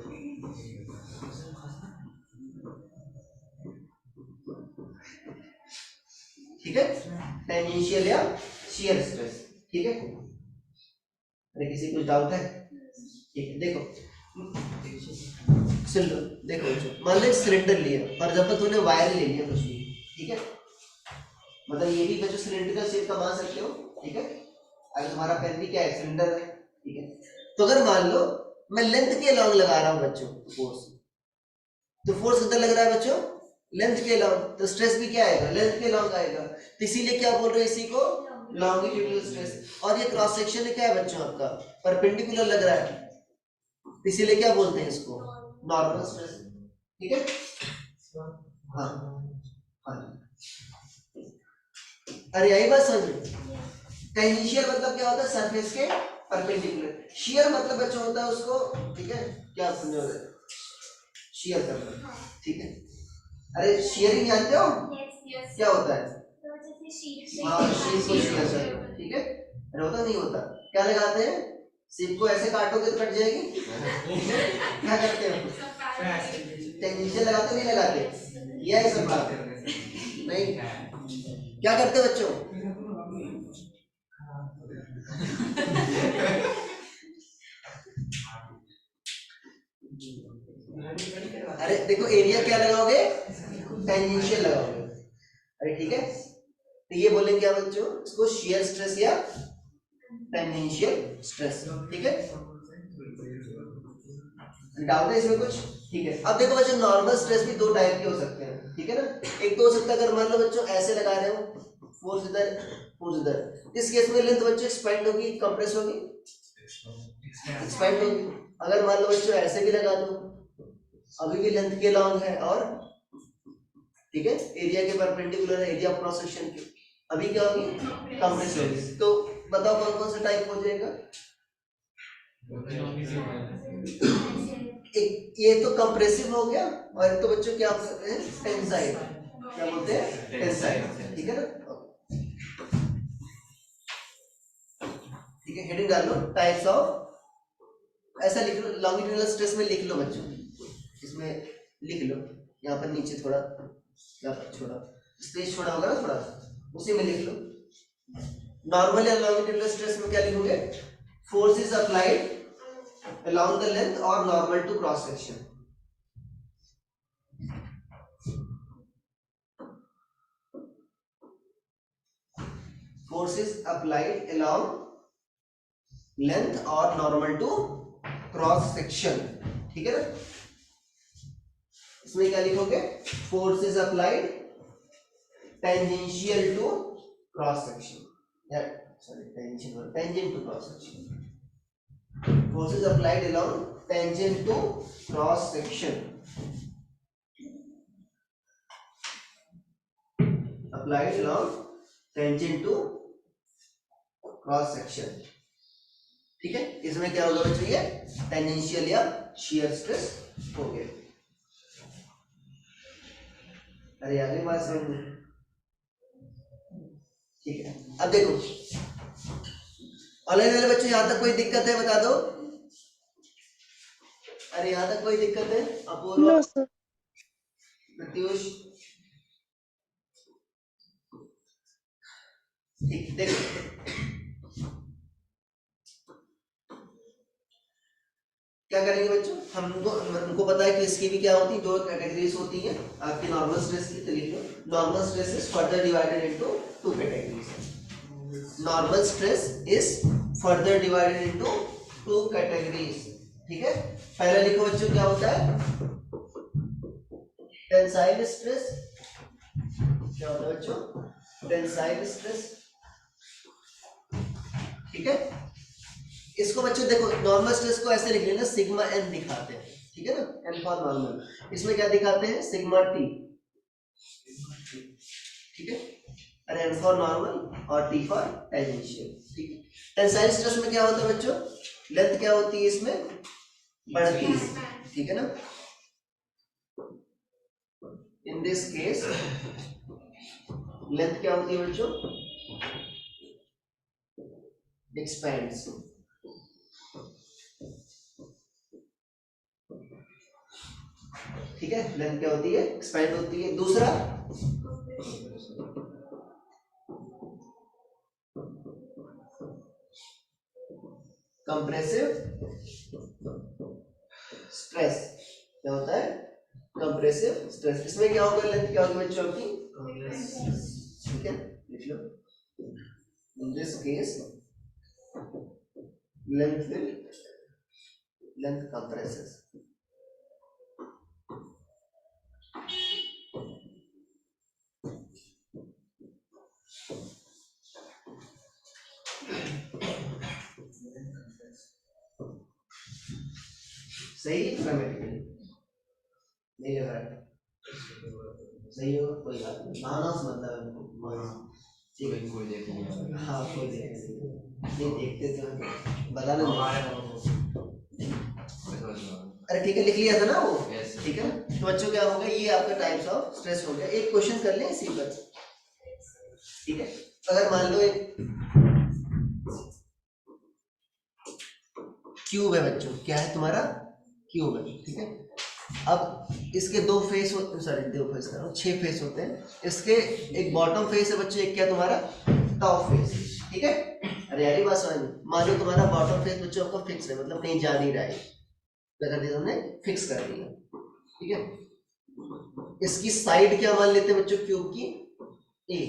ठीक है, टेंजेंशियल या shear स्ट्रेस। ठीक है, अरे किसी कुछ डाउट है? ठीक है, देखो सुन लो, देखो बच्चों, मान लो एक सिलेंडर लिया और जब तक तूने वायर ले लिया कुछ भी, ठीक है, मतलब ये भी बच्चों सिलेंड्रिकल शेप का मान सकते हो। ठीक है, अगर तुम्हारा पेन भी क्या है, सिलेंडर है। ठीक है, तो अगर मान लो मैं लेंथ के लॉन्ग लगा रहा हूँ बच्चों फोर्स, तो फोर्स कितना लग रहा है बच्चों, लेंथ के लॉन्ग, तो स्ट्रेस भी क्या आएगा, लेंथ के लॉन्ग आएगा। तो इसीलिए क्या बोल रहे हैं इसी को, लॉन्गिट्यूडिनल स्ट्रेस। और ये क्रॉस सेक्शन है क्या है बच्चों आपका, परपेंडिकुलर लग रहा है, इसीलिए क्या बोलते हैं इसको, नॉर्मल स्ट्रेस। ठीक है, हाँ हाँ, अरे यही बात समझ में। टेंजेंशियल मतलब क्या होता है, सरफेस के परपेंडिकुलर। शियर मतलब बच्चों होता है उसको, ठीक है, क्या समझोगे, शियर करना। ठीक है, अरे शियरिंग जानते हो क्या होता है, हाँ शीट को शियर करना। ठीक है, अरे होता नहीं होता, क्या लगाते हैं, सिप को ऐसे काटोगे तो कट जाएगी। क्या करते हो, टेंजेंशियल लगाते नहीं लगाते, किया है सब बात नहीं, क्या करते हो बच्चों, अरे देखो एरिया क्या लगाओगे, टेंजेंशियल लगाओगे। अरे ठीक है, तो ये बोलेंगे क्या बच्चों, इसको शियर स्ट्रेस या टेंजेंशियल स्ट्रेस। ठीक है, डाउट है इसमें कुछ? ठीक है, अब देखो बच्चों नॉर्मल स्ट्रेस भी दो टाइप के हो सकते हैं। ठीक है ना, एक तो हो सकता है अगर मान लो बच्चों ऐसे लगा रहे हो, फोर्स इधर फोर्स इधर, इस केस में लेंथ बच्चों एक्सपेंड होगी, कंप्रेस होगी, एक्सपेंड होगी। अगर मान लो बच्चों ऐसे भी लगा दो, अभी भी लेंथ के लॉन्ग है और ठीक है एरिया के परपेंडिकुलर है, एरिया क्रॉस सेक्शन के, अभी क्या होगी, कंप्रेस होगी। तो बताओ कौन कौन सा टाइप हो जाएगा, एक ये तो कंप्रेसिव हो गया, और एक तो बच्चों क्या बोलते हैं, टेंसाइल, क्या बोलते हैं, टेंसाइल। ठीक है ना, ठीक है, हेडिंग डाल लो, टाइप्स ऑफ, ऐसा लिख लो, लॉन्गिट्यूडिनल स्ट्रेस में लिख लो बच्चों, इसमें लिख लो, यहाँ पर नीचे थोड़ा, यहाँ पर छोड़ा स्पेस छोड़ा होगा ना थोड़ा, उसी में लिख लो। नॉर्मल या लॉन्गिट्यूडिनल स्ट्रेस में क्या लिखोगे, force is applied along the length or normal to cross section. Force is applied along length or normal to cross section. ठीक है ना, इसमें क्या लिखोगे, force is applied tangential to cross section, या sorry tangent to cross section. Force is applied along tangent to cross section, applied along tangent to cross section. ठीक है, इसमें क्या होगा बच्चों, ये टेंजेंशियल या शियर स्ट्रेस हो गया। अरे आगे बात समझ में, ठीक है। अब देखो ऑनलाइन वाले बच्चों, यहां तक कोई दिक्कत है बता दो, अरे यहां तक कोई दिक्कत है, अपूर्व, प्रत्युष, ठीक, देखो क्या करेंगे बच्चों, हमको पता है कि इसकी भी क्या होती है, दो कैटेगरीज होती हैं आपकी नॉर्मल स्ट्रेस की। तो लिख लो, normal stress is further divided into two categories, normal stress is further divided into two categories. ठीक है, पहले लिखो बच्चों क्या होता है, टेंसाइल स्ट्रेस, क्या होता है बच्चों, टेंसाइल स्ट्रेस। ठीक है, इसको बच्चों देखो नॉर्मल स्ट्रेस को ऐसे लिख लेना, सिग्मा एन दिखाते हैं। ठीक है ना, एन फॉर नॉर्मल, इसमें क्या दिखाते हैं, सिग्मा टी। ठीक है, अरे एन फॉर नॉर्मल और टी फॉर टेंजेंशियल। ठीक है, टेंसाइल स्ट्रेस में क्या होता है बच्चों, लेंथ क्या होती है इसमें, बढ़ती है। ठीक है ना, इन दिस केस लेंथ क्या होती है बच्चों, एक्सपेंड्स। ठीक है, लेंथ क्या होती है, एक्सपेंड होती है। दूसरा कंप्रेसिव स्ट्रेस, क्या होता है, कंप्रेसिव स्ट्रेस। इसमें क्या होगा, लेंथ क्या होगी बच्चों आपकी, ठीक है, लिख लो। In this case length compresses। सही है, ग्रामेटिकली नहीं लग रहा है, सही होगा, कोई बात नहीं, माना से मतलब है उनको, ठीक है, कोई देख नहीं, हाँ कोई नहीं देखते तो बताना नहीं। अरे ठीक है, लिख लिया था ना वो, ठीक है। तो बच्चों क्या होगा, ये आपका टाइप्स ऑफ स्ट्रेस हो गया। एक क्वेश्चन कर लें इसी पर, ठीक है। अगर मान लो एक क्यूब है बच्चों, क्या है तुम्हारा, क्यूब है, ठीक है। अब इसके दो फेस होते, सॉरी दो फेस कर रहा हूँ, 6 फेस होते हैं। इसके एक बॉटम फेस है बच्चों, एक क्या तुम्हारा टॉप फेस, ठीक है। अरे यार ये बात समझ, मान लो तुम्हारा बॉटम फेस बच्चों आपका फिक्स है, मतलब कहीं जा नहीं रहा है, क्या कर दिया हमने, फिक्स कर दिया, ठीक है। इसकी साइड क्या मान लेते हैं बच्चों, क्यूब की ए,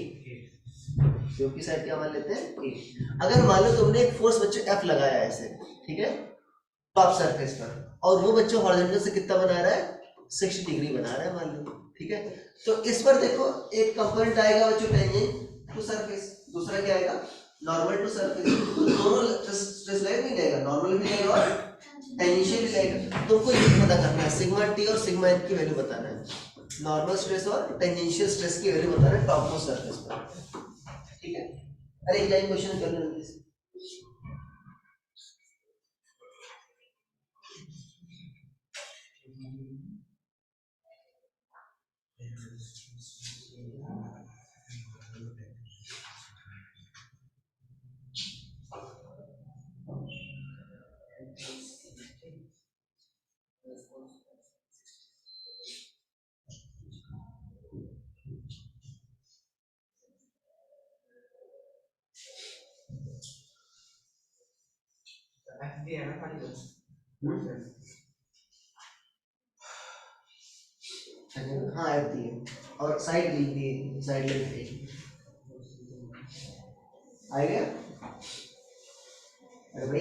क्यूब की साइड क्या मान लेते हैं, ए। अगर मान लो तुमने एक फोर्स बच्चों एफ लगाया है ऐसे, ठीक है, टॉप सरफेस पर, और वो बच्चों हॉरिजॉन्टल से कितना बना रहा है, 60 डिग्री बना रहा है मान लो, ठीक है। तो इस पर देखो एक कंपोनेंट आएगा बच्चों टेंजेंट टू सरफेस, दूसरा क्या आएगा, नॉर्मल टू सरफेस। तो दोनों स्ट्रेस लाइन भी जाएगा, नॉर्मल भी जाएगा और टेंजेंशियल भी जाएगा। तुमको ये पता करना है, सिग्मा टी और सिग्मा एन की वैल्यू बताना है, नॉर्मल स्ट्रेस और टेंजेंशियल स्ट्रेस की वैल्यू बताना है टॉप मोस्ट सरफेस पर, ठीक है। अरे एक लाइन क्वेश्चन कर लो, हाँ आती है, और साइड दी, साइड लेंथ आ गया। अरे भाई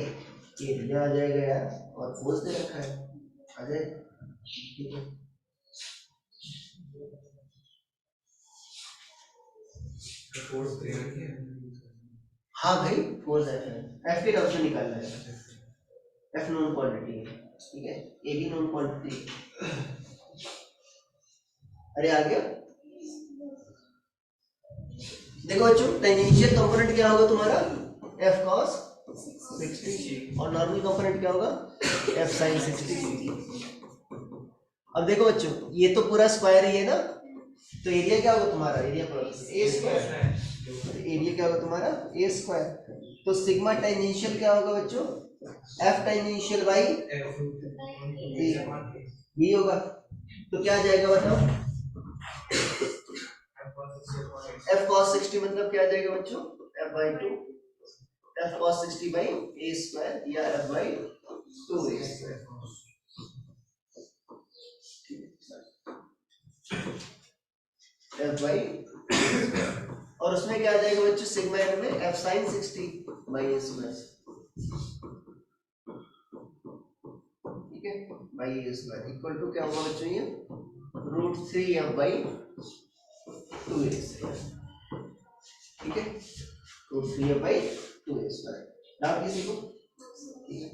एरिया आ जाएगा यार, और फोर्स दे रखा है, आ जाए, ठीक है। हाँ भाई फोर्स एफ के टर्म्स में निकालना है, एफ नोन क्वांटिटी है, ठीक है, ए भी नोन क्वांटिटी। अरे आ गया, देखो बच्चों टेंजेंशियल कंपोनेंट क्या होगा तुम्हारा, एफ कॉस 60, और नॉर्मल कंपोनेंट क्या होगा, एफ साइन 60। अब देखो बच्चों ये तो पूरा स्क्वायर ही है ना, तो एरिया क्या होगा तुम्हारा, एरिया ए स्क्वायर, एरिया क्या होगा तुम्हारा ए स्क्वायर। तो सिग्मा टेंजेंशियल क्या होगा बच्चों, एफ टेंजेंशियल बाई बी होगा। तो क्या आ जाएगा बताओ, एफ कॉस 60 मतलब क्या आ जाएगा बच्चों, F by 2, F cos 60 by A square या F by 2 A square, F by, और उसमें क्या आ जाएगा बच्चों, सिग्मा एन में F sine 60 by A square, ठीक है, by A square equal to क्या होगा बच्चों, ये √3 एफ बाई 2 ए स्क्वायर, ठीक है, √3 F by 2 A square. Doubt किसी को, ठीक है।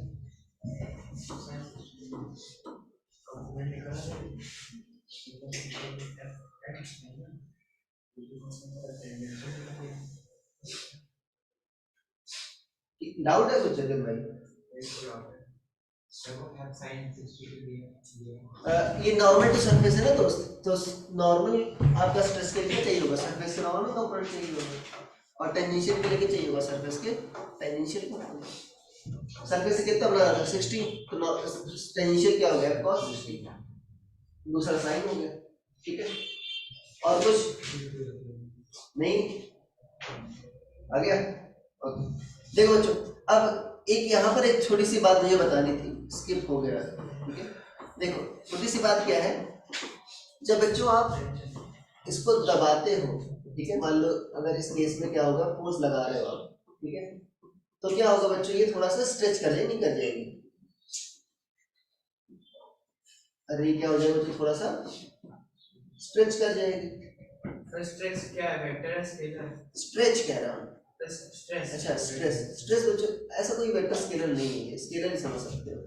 डाउट है कुछ जगन भाई, ये नॉर्मल टू सरफेस है ना दोस्त, तो नॉर्मल आपका स्ट्रेस के लिए चाहिए होगा सरफेस के नॉर्मल कंपोनेंट चाहिए होगा, और टेंजेंशियल के लिए चाहिए होगा सरफेस के टेंजेंशियल कंपोनेंट। सरफेस से कितना बना था 60, तो टेंजेंशियल क्या हो गया cos 60, दूसरा साइन हो गया, ठीक है। और कुछ नहीं आ गया? ओके। देखो बच्चों, अब एक यहाँ पर एक छोटी सी बात मुझे बतानी थी, स्किप हो गया, ठीक है। देखो छोटी सी बात क्या है, जब बच्चों आप इसको दबाते हो, ठीक है, मान लो अगर इस केस में क्या होगा, फोर्स लगा रहे हो आप, ठीक है, तो क्या होगा बच्चों, ये थोड़ा सा स्ट्रेच कर जाएगी, नहीं कर जाएगी? अरे ये क्या हो जाएगा बच्चों, थोड़ा सा स्ट्रेच कर जाएगी। स्ट्रेस क्या है, वेक्टर है, स्केलर? स्ट्रेच कह रहा हूँ। स्ट्रेस। अच्छा स्ट्रेस, स्ट्रेस बच्चों ऐसा कोई वेक्टर स्केलर नहीं है, स्केलर ही समझ सकते हो,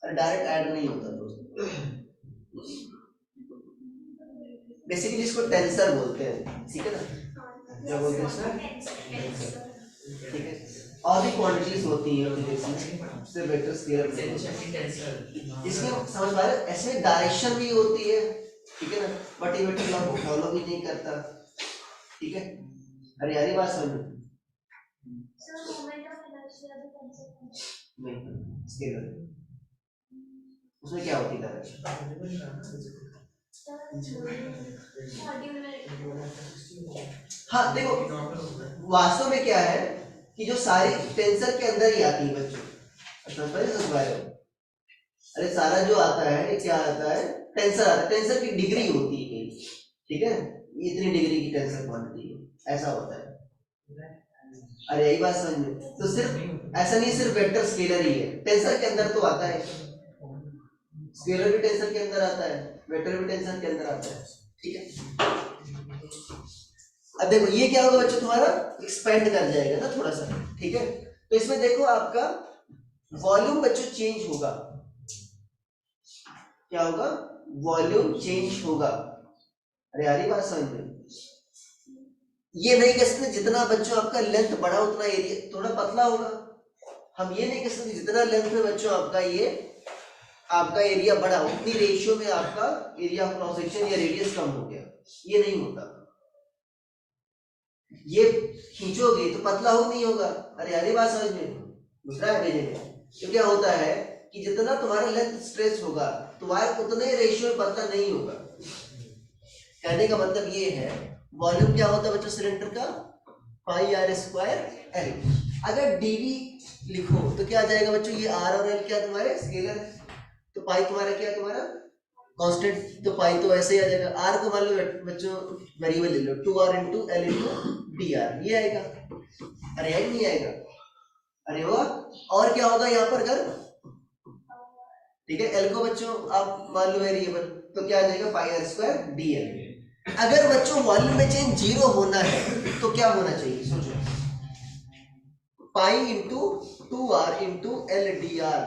और डायरेक्ट ऐड नहीं होता दोस्तों। बेसिकली इसको टेंसर बोलते हैं, ठीक है ना, क्या बोलते हैं सर? ठीक है। और भी क्वांटिटीज होती हैं फिजिक्स में, सिर्फ वेक्टर स्केलर नहीं होता। इसमें समझ पा रहे हो, ऐसे डायरेक्शन भी होती है, ठीक है ना, बट ये वेक्टर लॉ को फॉलो भी नहीं करता, ठीक है। अरे यार ये बात समझो, सर मोमेंट ऑफ इनर्शिया भी कंसेप्ट नहीं स्केलर, उसमें क्या होती है डायरेक्शन? हाँ देखो, वास्तव में क्या है कि जो सारी टेंसर के अंदर ही आती है बच्चों, समझ पा रहे हो? अरे सारा जो आता है ये क्या आता है, टेंसर आता है, टेंसर की डिग्री होती है, ठीक है, इतनी डिग्री की टेंसर क्वांटिटी है, ऐसा होता है। अरे यही बात समझ में, तो सिर्फ ऐसा नहीं सिर्फ वेक्टर स्केलर ही है, टेंसर के अंदर तो आता है, स्केलर भी टेंसर के अंदर आता है, वेक्टर भी टेंसर के अंदर आता है, ठीक है। अब देखो ये क्या होगा बच्चों, तुम्हारा एक्सपेंड कर जाएगा ना थोड़ा सा, ठीक है। तो इसमें देखो आपका वॉल्यूम बच्चों चेंज होगा, क्या होगा, वॉल्यूम चेंज होगा। अरे यार बात समझ में, ये नहीं कह सकते जितना बच्चों आपका लेंथ बढ़ा उतना एरिया थोड़ा पतला होगा, हम ये नहीं कह सकते जितना लेंथ में बच्चों आपका ये आपका एरिया बढ़ा उतनी रेशियो में आपका एरिया ऑफ क्रॉस सेक्शन या रेडियस कम हो गया, ये नहीं होता। ये खींचोगे तो पतला हो नहीं होगा। अरे यार बात समझ में, दूसरा है भेजे में, तो क्या होता है कि जितना तुम्हारा लेंथ स्ट्रेच होगा तुम्हारे उतने रेशियो में पतला नहीं होगा। कहने का मतलब ये है वॉल्यूम क्या होता है बच्चों सिलेंडर का, पाई आर स्क्वायर एल। अगर डीवी लिखो तो क्या आ जाएगा बच्चों, ये आर और एल क्या तुम्हारे स्केलर है, तो पाई तुम्हारा क्या तुम्हारा कांस्टेंट, तो पाई तो ऐसे ही आ जाएगा। आर को मान लो बच्चों वेरिएबल ले लो 2r into L into D R, ये आएगा। अरे यही नहीं आएगा, अरे होगा। और क्या होगा यहाँ पर अगर, ठीक है, एल को बच्चों आप मान लो वेरिएबल, तो क्या आ जाएगा पाई आर स्क्वायर डी एल। अगर बच्चों वॉल्यूम में चेंज जीरो होना है तो क्या होना चाहिए सोचो, pi into 2r into L D R.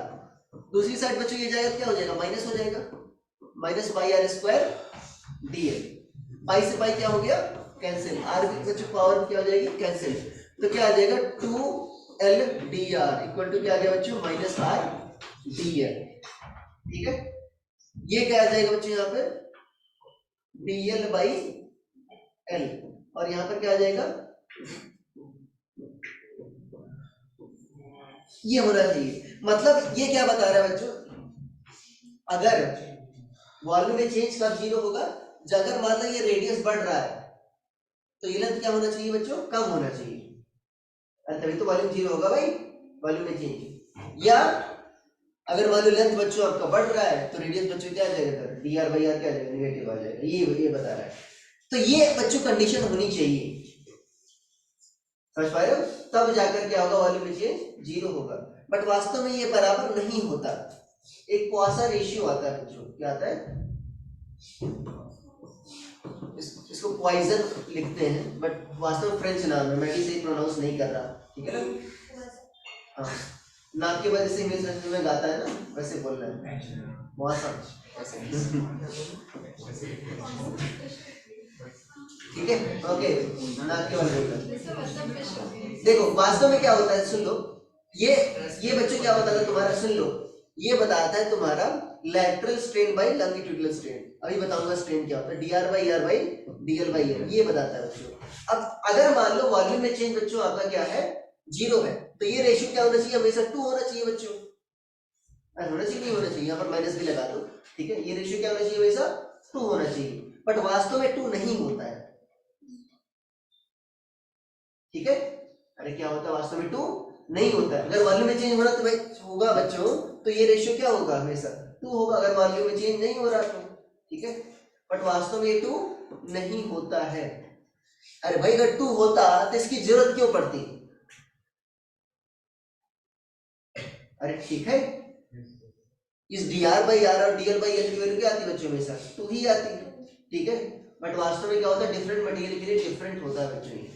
दूसरी साइड बच्चों ये जाएगा क्या हो जाएगा, माइनस हो जाएगा, minus pi R square D L. Pi से पाई क्या हो गया कैंसिल, आर की बच्चों पावर क्या हो जाएगी कैंसिल, तो क्या आ जाएगा 2l D R equal to क्या आ गया बच्चों माइनस आर डी एल। ठीक है, ये क्या आ जाएगा बच्चों यहाँ पे dl बाई एल, और यहाँ पर क्या आ जाएगा, ये होना चाहिए। मतलब ये क्या बता रहा है बच्चों, अगर वॉल्यूम में चेंज कब जीरो होगा, अगर मान लो ये रेडियस बढ़ रहा है तो ये लेंथ क्या होना चाहिए बच्चों, कम होना चाहिए, तभी तो वॉल्यूम जीरो होगा भाई, वॉल्यूम में चेंज। या अगर मान लो लेंथ बच्चों आपका बढ़ रहा है तो रेडियस बच्चों क्या आ जाएगा, डी आर बाई आर क्या आ जाएगा, नेगेटिव आ जाएगा। ये बता रहा है, तो ये बच्चों कंडीशन होनी चाहिए, समझ पा रहे हो, तब जाकर क्या होगा वॉल्यूम में चेंज जीरो होगा। बट वास्तव में ये बराबर नहीं होता, एक क्वासा रेशियो आता है बच्चों, क्या आता है, इसको पॉइजन लिखते हैं, बट वास्तव में फ्रेंच नाम है, मैं भी सही प्रोनाउंस नहीं कर रहा, ठीक है ना। हाँ, नाक की वजह से इंग्लिश में गाता है ना, वैसे बोल रहे हैं मौसम, ठीक है, ओके, नाक की वजह बोल। देखो वास्तव में क्या होता है, सुन लो, ये बच्चों क्या बताता है तुम्हारा, सुन लो, ये बताता है तुम्हारा lateral strain by longitudinal strain. अभी बताऊंगा स्ट्रेन क्या होता है, D R by R by D L by L, ये बताता है बच्चों। अब अगर मान लो वॉल्यूम में चेंज बच्चों आपका क्या है, जीरो है, तो ये रेशियो क्या होना चाहिए, हमेशा 2 होना चाहिए बच्चों, होना चाहिए नहीं होना चाहिए, यहाँ पर माइनस भी लगा दो, ठीक है, ये रेशियो क्या होना चाहिए वैसा 2 होना चाहिए, बट वास्तव में 2 नहीं होता है, ठीक है। अरे क्या होता है वास्तव में 2 नहीं होता है। अगर वॉल्यूम में चेंज होना तो भाई होगा बच्चों, तो ये रेशियो क्या होगा हमेशा 2 होगा, अगर वॉल्यूम में चेंज नहीं हो रहा तो, ठीक है, बट वास्तव में ये 2 नहीं होता है। अरे भाई अगर 2 होता तो इसकी जरूरत क्यों पड़ती? अरे ठीक है, इस dr/r और dl/l की वैल्यू क्या आती है बच्चों हमेशा 2 ही आती है, ठीक है, बट वास्तव में क्या होता है डिफरेंट मटेरियल के लिए डिफरेंट होता है बच्चों ये।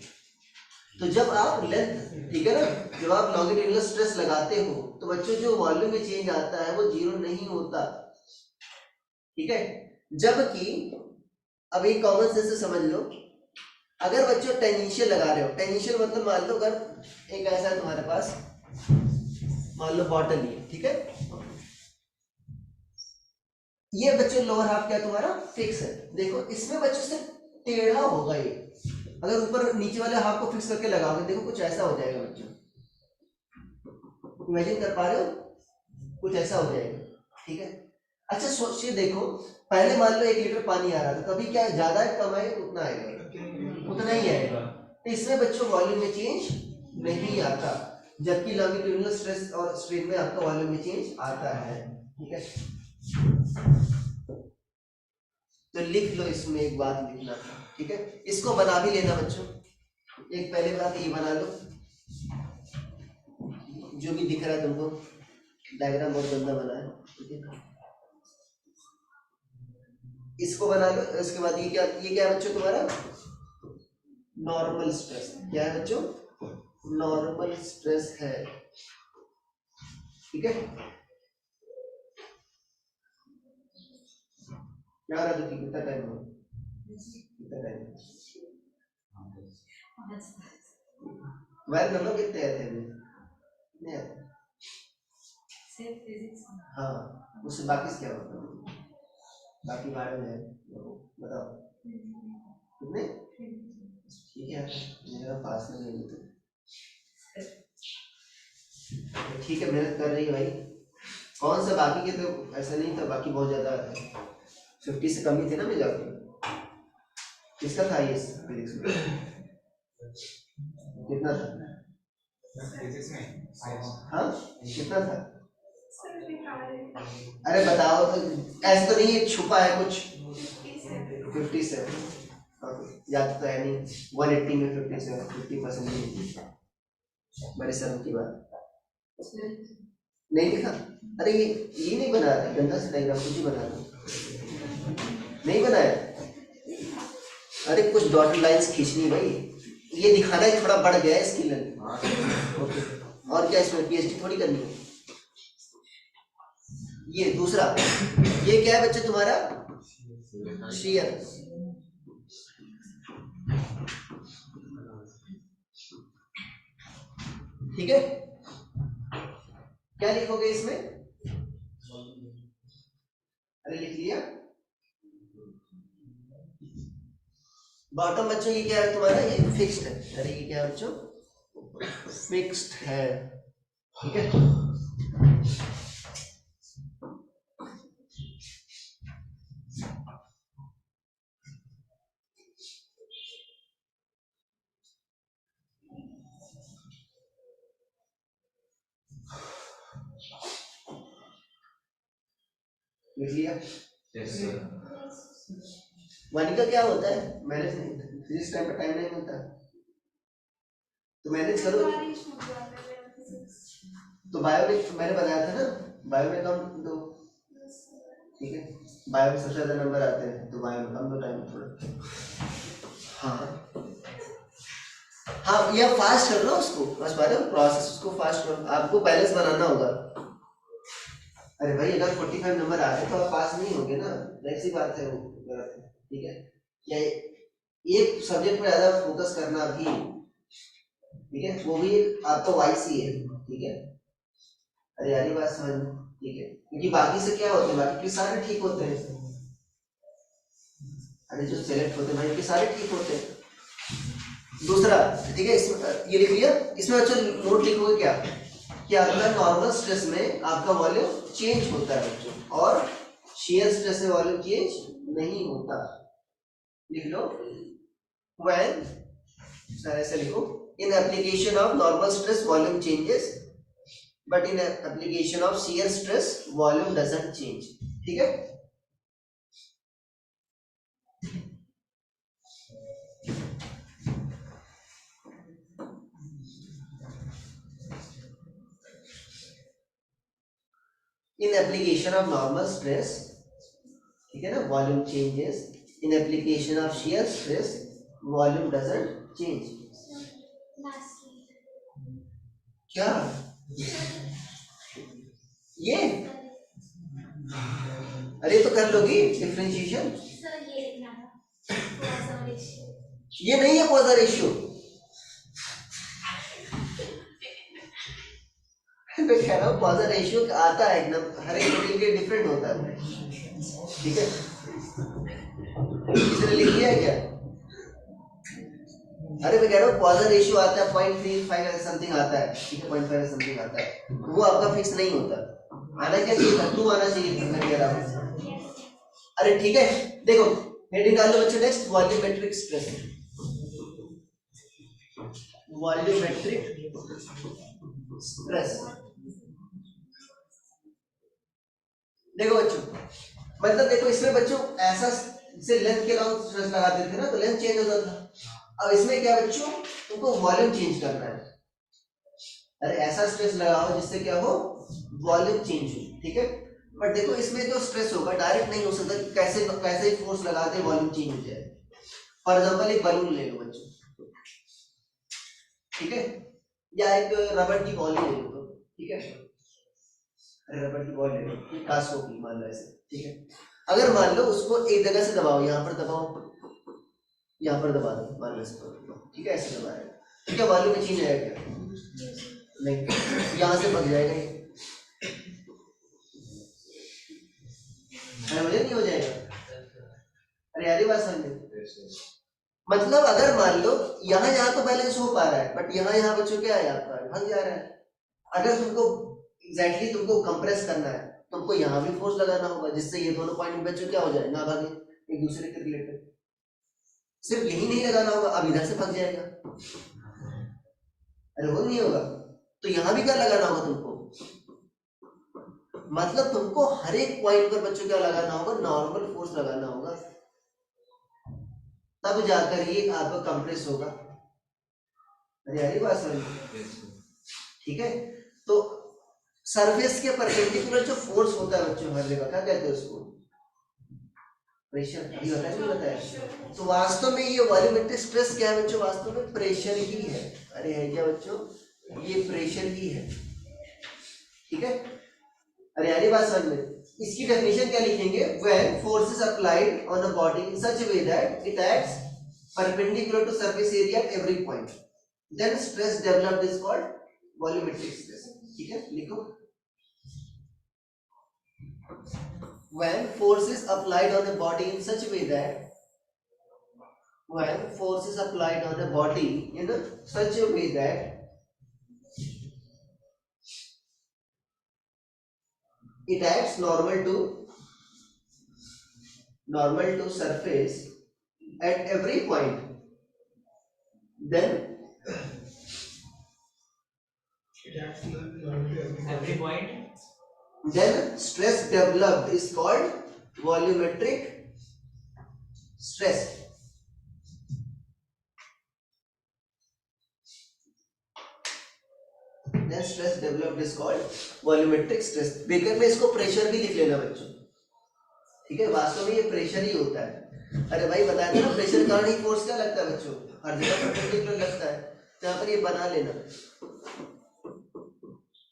तो जब आप लेंथ, ठीक है ना, जब आप लॉन्गिट्यूडिनल स्ट्रेस लगाते हो तो बच्चों जो वॉल्यूम में चेंज आता है वो 0 नहीं होता, ठीक है। जबकि अब एक कॉमन सेंस से समझ लो, अगर बच्चों टेंजेंशियल लगा रहे हो, टेंजेंशियल मतलब मान लो अगर एक ऐसा है तुम्हारे पास, मान लो बॉटल ये, ठीक है, ये बच्चों लोअर हाफ क्या तुम्हारा फिक्स है, देखो इसमें बच्चों से टेढ़ा होगा ये, अगर ऊपर नीचे वाले हाफ को फिक्स करके लगाओगे देखो कुछ ऐसा हो जाएगा बच्चों, इमेजिन कर पा रहे हो, कुछ ऐसा हो जाएगा, ठीक है। अच्छा सोचिए, देखो पहले मान लो 1 लीटर पानी आ रहा था, तभी क्या ज्यादा है कम आएगा, उतना आएगा, उतना ही आएगा, तो इसमें बच्चों वॉल्यूम में चेंज नहीं आता, जबकि लॉन्गिट्यूडिनल स्ट्रेस और स्ट्रेन में आपका वॉल्यूम में चेंज आता है, ठीक है। तो लिख लो, इसमें एक बात लिखना था, ठीक है, इसको बना भी लेना बच्चों, एक पहले बात ये बना लो, जो भी दिख रहा है तुमको, डायग्राम बहुत गंदा बना है, ठीक है, इसको बना लो। इसके बाद ये क्या है बच्चों तुम्हारा नॉर्मल स्ट्रेस, क्या है बच्चों नॉर्मल स्ट्रेस है, ठीक है। क्या रहा था, कितना टाइम हो, कितना टाइम, वायर नंबर कितने आए थे नहीं आते, हाँ उससे बाकी से क्या होता, बाकी बारे में बताओ कितने, ठीक है, मेरा पास में नहीं तो ठीक है, मेहनत कर रही है भाई, कौन सा बाकी के तो ऐसा नहीं था, बाकी बहुत ज्यादा है, 50 से कम ही थे ना मेरे जाके, किसका था ये फिजिक्स में, कितना था फिजिक्स में हाँ कितना था, अरे बताओ, तो ऐसा तो नहीं है छुपा है कुछ, 57, याद तो है नहीं, 180 में 57, 50% नहीं, बड़े शर्म की बात, नहीं दिखा, अरे ये नहीं बना रहा, गंदा से डायग्राम कुछ ही बना रहा, नहीं बनाया, अरे कुछ डॉटेड लाइंस खींचनी भाई, ये दिखाना ही थोड़ा बढ़ गया है इसकी लेंथ, ओके, और क्या इसमें पीएचडी थोड़ी करनी है। ये दूसरा, ये क्या है बच्चे तुम्हारा शियर, ठीक है, क्या लिखोगे इसमें, अरे लिख लिया, बॉटम बच्चों ये क्या है तुम्हारा, ये फिक्स्ड है, अरे ये क्या है बच्चों फिक्स्ड है, ठीक है। लिख लिया, वानी का क्या होता है, मैनेज नहीं, फिजिक्स टाइम पर टाइम नहीं मिलता, तो मैनेज करो, तो बायो में मैंने बताया था ना, बायो में कम दो, ठीक है, बायो में सबसे ज्यादा नंबर आते हैं, तो बायो में कम दो टाइम थोड़ा, हाँ हाँ, ये फास्ट कर लो उसको, बस बारे प्रोसेस उसको फास्ट करो, आपको बैलेंस बनाना होगा। अरे भाई अगर 45 नंबर आ रहे तो आप पास नहीं होगे ना, ऐसी बात है वो, ठीक है, या एक सब्जेक्ट पर ज्यादा फोकस करना भी, ठीक है, वो भी आपका वाईसी है, ठीक है, अरे यारी बात समझ, ठीक है, क्योंकि बाकी से क्या होते हैं, बाकी के सारे ठीक होते हैं, अरे जो सेलेक्ट होते हैं भाई के सारे ठीक होते हैं। दूसरा, ठीक है, इसमें ये लिख लिया, इसमें अच्छा नोट लिखोगे क्या, कि आपका नॉर्मल स्ट्रेस में आपका वॉल्यूम चेंज होता है बच्चों, और shear stress से वॉल्यूम चेंज नहीं होता। लिख लो when, सर ऐसे लिखो, in application of normal stress volume changes but in application of shear stress volume doesn't change। ठीक है, in application of normal stress, ठीक है ना, volume changes, in application of shear stress volume doesn't change। Lastly, क्या ये, अरे तो कर लोगी डिफरेंशिएशन, sir ये लिखना था Poisson ratio। ये नहीं है पॉइसन रेशियो। मैं कह रहा हूँ पॉइसन रेशियो आता है एकदम, हर एक मटेरियल के डिफरेंट होता है, ठीक है, किसी ने लिख लिया है क्या? अरे मैं कह रहा हूँ पॉइसन रेशियो आता है 0.35 समथिंग आता है, ठीक है, 0.5 समथिंग आता है, वो आपका फिक्स नहीं होता। आना क्या चाहिए था, टू आना चाहिए था, मैं कह रहा हूँ। अरे ठीक है, देखो हेडिंग डाल लो बच्चों, next volumetric stress. Volumetric stress, देखो बच्चों, मतलब देखो इसमें बच्चों ऐसा से लेंथ के अलाउंग स्ट्रेस लगा देते थे ना तो लेंथ चेंज होता था, अब इसमें क्या बच्चों, तुमको वॉल्यूम चेंज करना है। अरे ऐसा स्ट्रेस लगाओ जिससे क्या हो, वॉल्यूम चेंज हो, ठीक है, बट देखो इसमें जो स्ट्रेस होगा डायरेक्ट नहीं हो सकता कि कैसे कैसे ही फोर्स लगा दे वॉल्यूम चेंज हो जाए। फॉर एग्जांपल एक बलून ले लो बच्चों, ठीक है, या एक रबर की बॉल ले लो, तो ठीक है, रबर की बॉल ले लो, कांच की मान लो ऐसे, ठीक है, अगर मान लो उसको एक जगह से दबाओ, यहाँ पर दबाओ, यहाँ पर दबा दो, मान लो इसको, ठीक है, ऐसे दबा रहे हो, ठीक है, वॉल्यूम में चेंज आएगा क्या? नहीं, यहाँ से भाग जाएगा ये, वजन नहीं हो जाएगा। अरे यार ये बात समझ में, मतलब अगर मान लो यहाँ यहाँ तो बैलेंस हो पा रहा है, बट यहाँ यहाँ बच्चों क्या है आपका, भाग जा रहा है। अगर तुमको एग्जैक्टली तुमको कंप्रेस करना है, तुमको यहाँ भी फोर्स लगाना होगा जिससे ये दोनों पॉइंट बच्चों क्या हो जाए, ना भागे एक दूसरे के रिलेटेड। सिर्फ यही नहीं लगाना होगा, अब इधर से भाग जाएगा, अरे वो नहीं होगा, तो यहाँ भी क्या लगाना होगा तुमको, मतलब तुमको हर एक पॉइंट पर बच्चों क्या लगाना होगा, नॉर्मल फोर्स लगाना होगा, तब जाकर ये आपका कंप्रेस होगा। अरे यार ये बात समझ, ठीक है, तो सरफेस के परपेंडिकुलर जो फोर्स होता है बच्चों हर जगह, क्या कहते हैं उसको, प्रेशर, ये होता है नहीं बताया, तो वास्तव में ये वॉल्यूमेट्रिक स्ट्रेस क्या है बच्चों, वास्तव में प्रेशर ही है। अरे है क्या बच्चों, ये प्रेशर ही है, ठीक है। अरे यार ये बात समझ में, इसकी डेफिनेशन क्या लिखेंगे, when force is applied on a body in such a way that it acts perpendicular to surface area at every point, then stress developed is called volumetric stress, ठीक है, लिखो। When force is applied on a body in such a way that, when force is applied on a body in such a way that it acts normal to surface at every point, then Every point. then stress developed is called volumetric stress। then stress developed is called volumetric stress। Breaker में इसको pressure भी लिख लेना बच्चों, ठीक है, वास्तव में ये प्रेशर ही होता है। अरे भाई बताया था ना, प्रेशर कारण ही फोर्स क्या लगता है बच्चों, हर जगह परपेंडिकुलर लगता है, तो यहाँ पर ये बना लेना।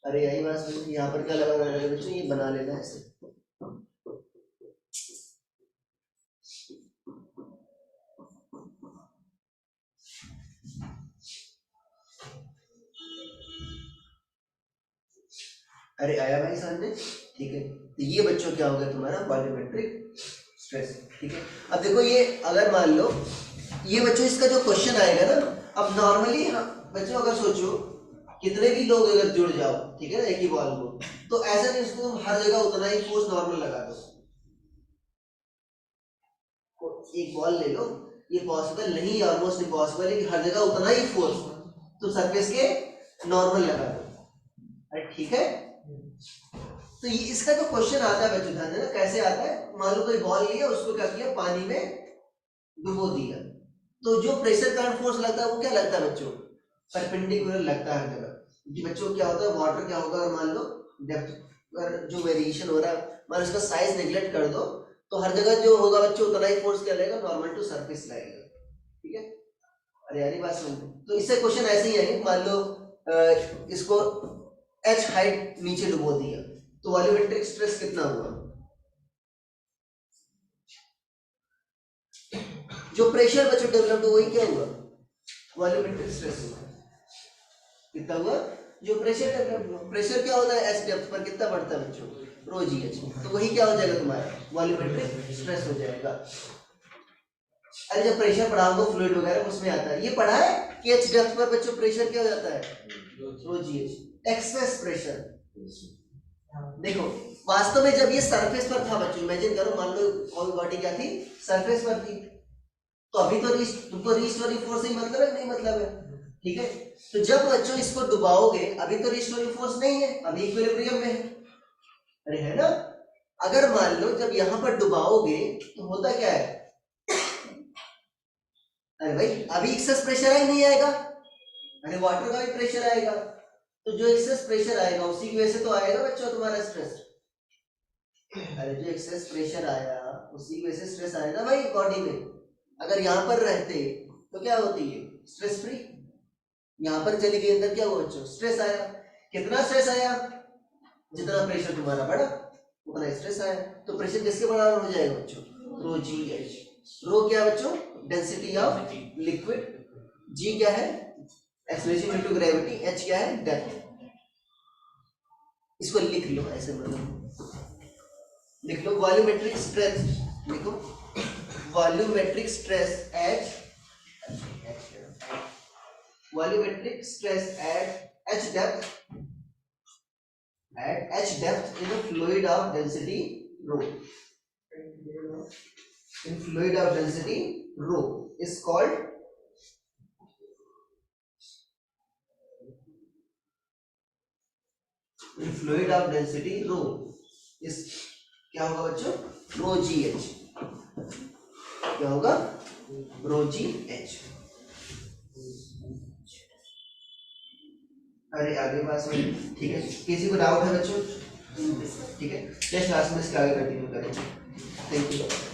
अरे यही बात समझ, यहाँ पर क्या लगा है बच्चों, ये बना लेना ऐसे, अरे आया भाई सामने, ठीक है, तो ये बच्चों क्या हो गया तुम्हारा वॉल्यूमेट्रिक स्ट्रेस, ठीक है। अब देखो ये अगर मान लो ये बच्चों इसका जो क्वेश्चन आएगा ना, अब नॉर्मली बच्चों अगर सोचो कितने भी लोग अगर जुड़ जाओ, ठीक है ना, एक ही बॉल को, तो ऐसा नहीं उसको तुम हर जगह उतना ही फोर्स नॉर्मल लगा दो, एक बॉल ले लो, ये पॉसिबल नहीं है, ऑलमोस्ट इम्पॉसिबल है कि हर जगह उतना ही फोर्स, तो सरफेस के नॉर्मल लगा दो। अरे ठीक है, तो ये इसका जो क्वेश्चन आता है बच्चों ध्यान देना कैसे आता है। मान लो कोई बॉल लिया, उसको क्या किया, पानी में डुबो दिया, तो जो प्रेशर करंट फोर्स लगता है वो क्या लगता है बच्चों, परपेंडिकुलर लगता है हर जगह। क्योंकि बच्चों क्या होता है, वाटर क्या होगा, अगर मान लो डेप्थ पर जो वेरिएशन हो रहा है, मान लो इसका साइज नेग्लेक्ट कर दो, तो हर जगह जो होगा बच्चों उतना ही फोर्स क्या लगेगा, नॉर्मल टू सरफेस लगेगा। ठीक है, अरे यार ये बात समझ। तो इससे क्वेश्चन ऐसे ही है, मान लो इसको h हाइट नीचे डुबो दिया, तो वॉल्यूमेट्रिक स्ट्रेस कितना हुआ, जो प्रेशर बच्चों डेवलप हुआ वही क्या हुआ, वॉल्यूमेट्रिक स्ट्रेस हुआ। कितना हुआ, जो प्रेशर डेवलप हुआ। प्रेशर क्या होता है, एच डेप्थ पर कितना बढ़ता है बच्चों, रो जी एच, तो वही क्या हो जाएगा तुम्हारा, वॉल्यूमेट्रिक स्ट्रेस हो जाएगा। अरे जब प्रेशर पढ़ा होगा फ्लूइड वगैरह उसमें आता है, ये पढ़ा है कि एच डेप्थ पर बच्चों प्रेशर क्या हो जाता है, रो जी एच, एक्सेस प्रेशर। देखो वास्तव में जब ये सरफेस पर था बच्चों, इमेजिन करो, मान लो कोई बॉडी क्या थी, सरफेस पर थी, तो अभी तो तुमको रीस्टोरिंग फोर्स से ही मतलब है, नहीं मतलब है। ठीक है, तो जब बच्चों इसको डुबाओगे, अभी तो रीस्टोरिंग फोर्स नहीं है, अभी इक्विलिब्रियम में है। अरे है ना, अगर मान लो जब यहां पर डुबाओगे तो होता क्या है, अरे भाई अभी एक्सेस प्रेशर ही नहीं आएगा, अरे वाटर का भी प्रेशर आएगा, तो जो एक्सेस प्रेशर आएगा उसी की वजह से तो आएगा बच्चों तुम्हारा स्ट्रेस। अरे जो एक्सेस प्रेशर आया उसी की वजह से स्ट्रेस आया ना भाई बॉडी में। अगर यहाँ पर रहते तो क्या होती है, स्ट्रेस फ्री, यहाँ पर चली गई अंदर, क्या हुआ बच्चों, स्ट्रेस आया। कितना स्ट्रेस आया, जितना प्रेशर तुम्हारा बढ़ा उतना स्ट्रेस आया। तो प्रेशर किसके बराबर हो जाएगा बच्चों, रो जी एच। रो क्या बच्चों, डेंसिटी ऑफ लिक्विड, जी क्या है, एक्सेलरेशन इनटू ग्रेविटी, एच क्या है, डेप्थ। इसको लिख लो ऐसे, मतलब लिख लो वॉल्यूमेट्रिक स्ट्रेस, लिखो volumetric stress H, volumetric stress eight H depth, at h depth in a fluid of density rho, in fluid of density rho is called in fluid of density rho is क्या होगा बच्चों, रो जी H, क्या होगा, रो जी H. अरे आगे बात समझ, ठीक है, किसी को डाउट है बच्चों, ठीक है, नेक्स्ट क्लास में इसके आगे कंटिन्यू करेंगे। Thank you.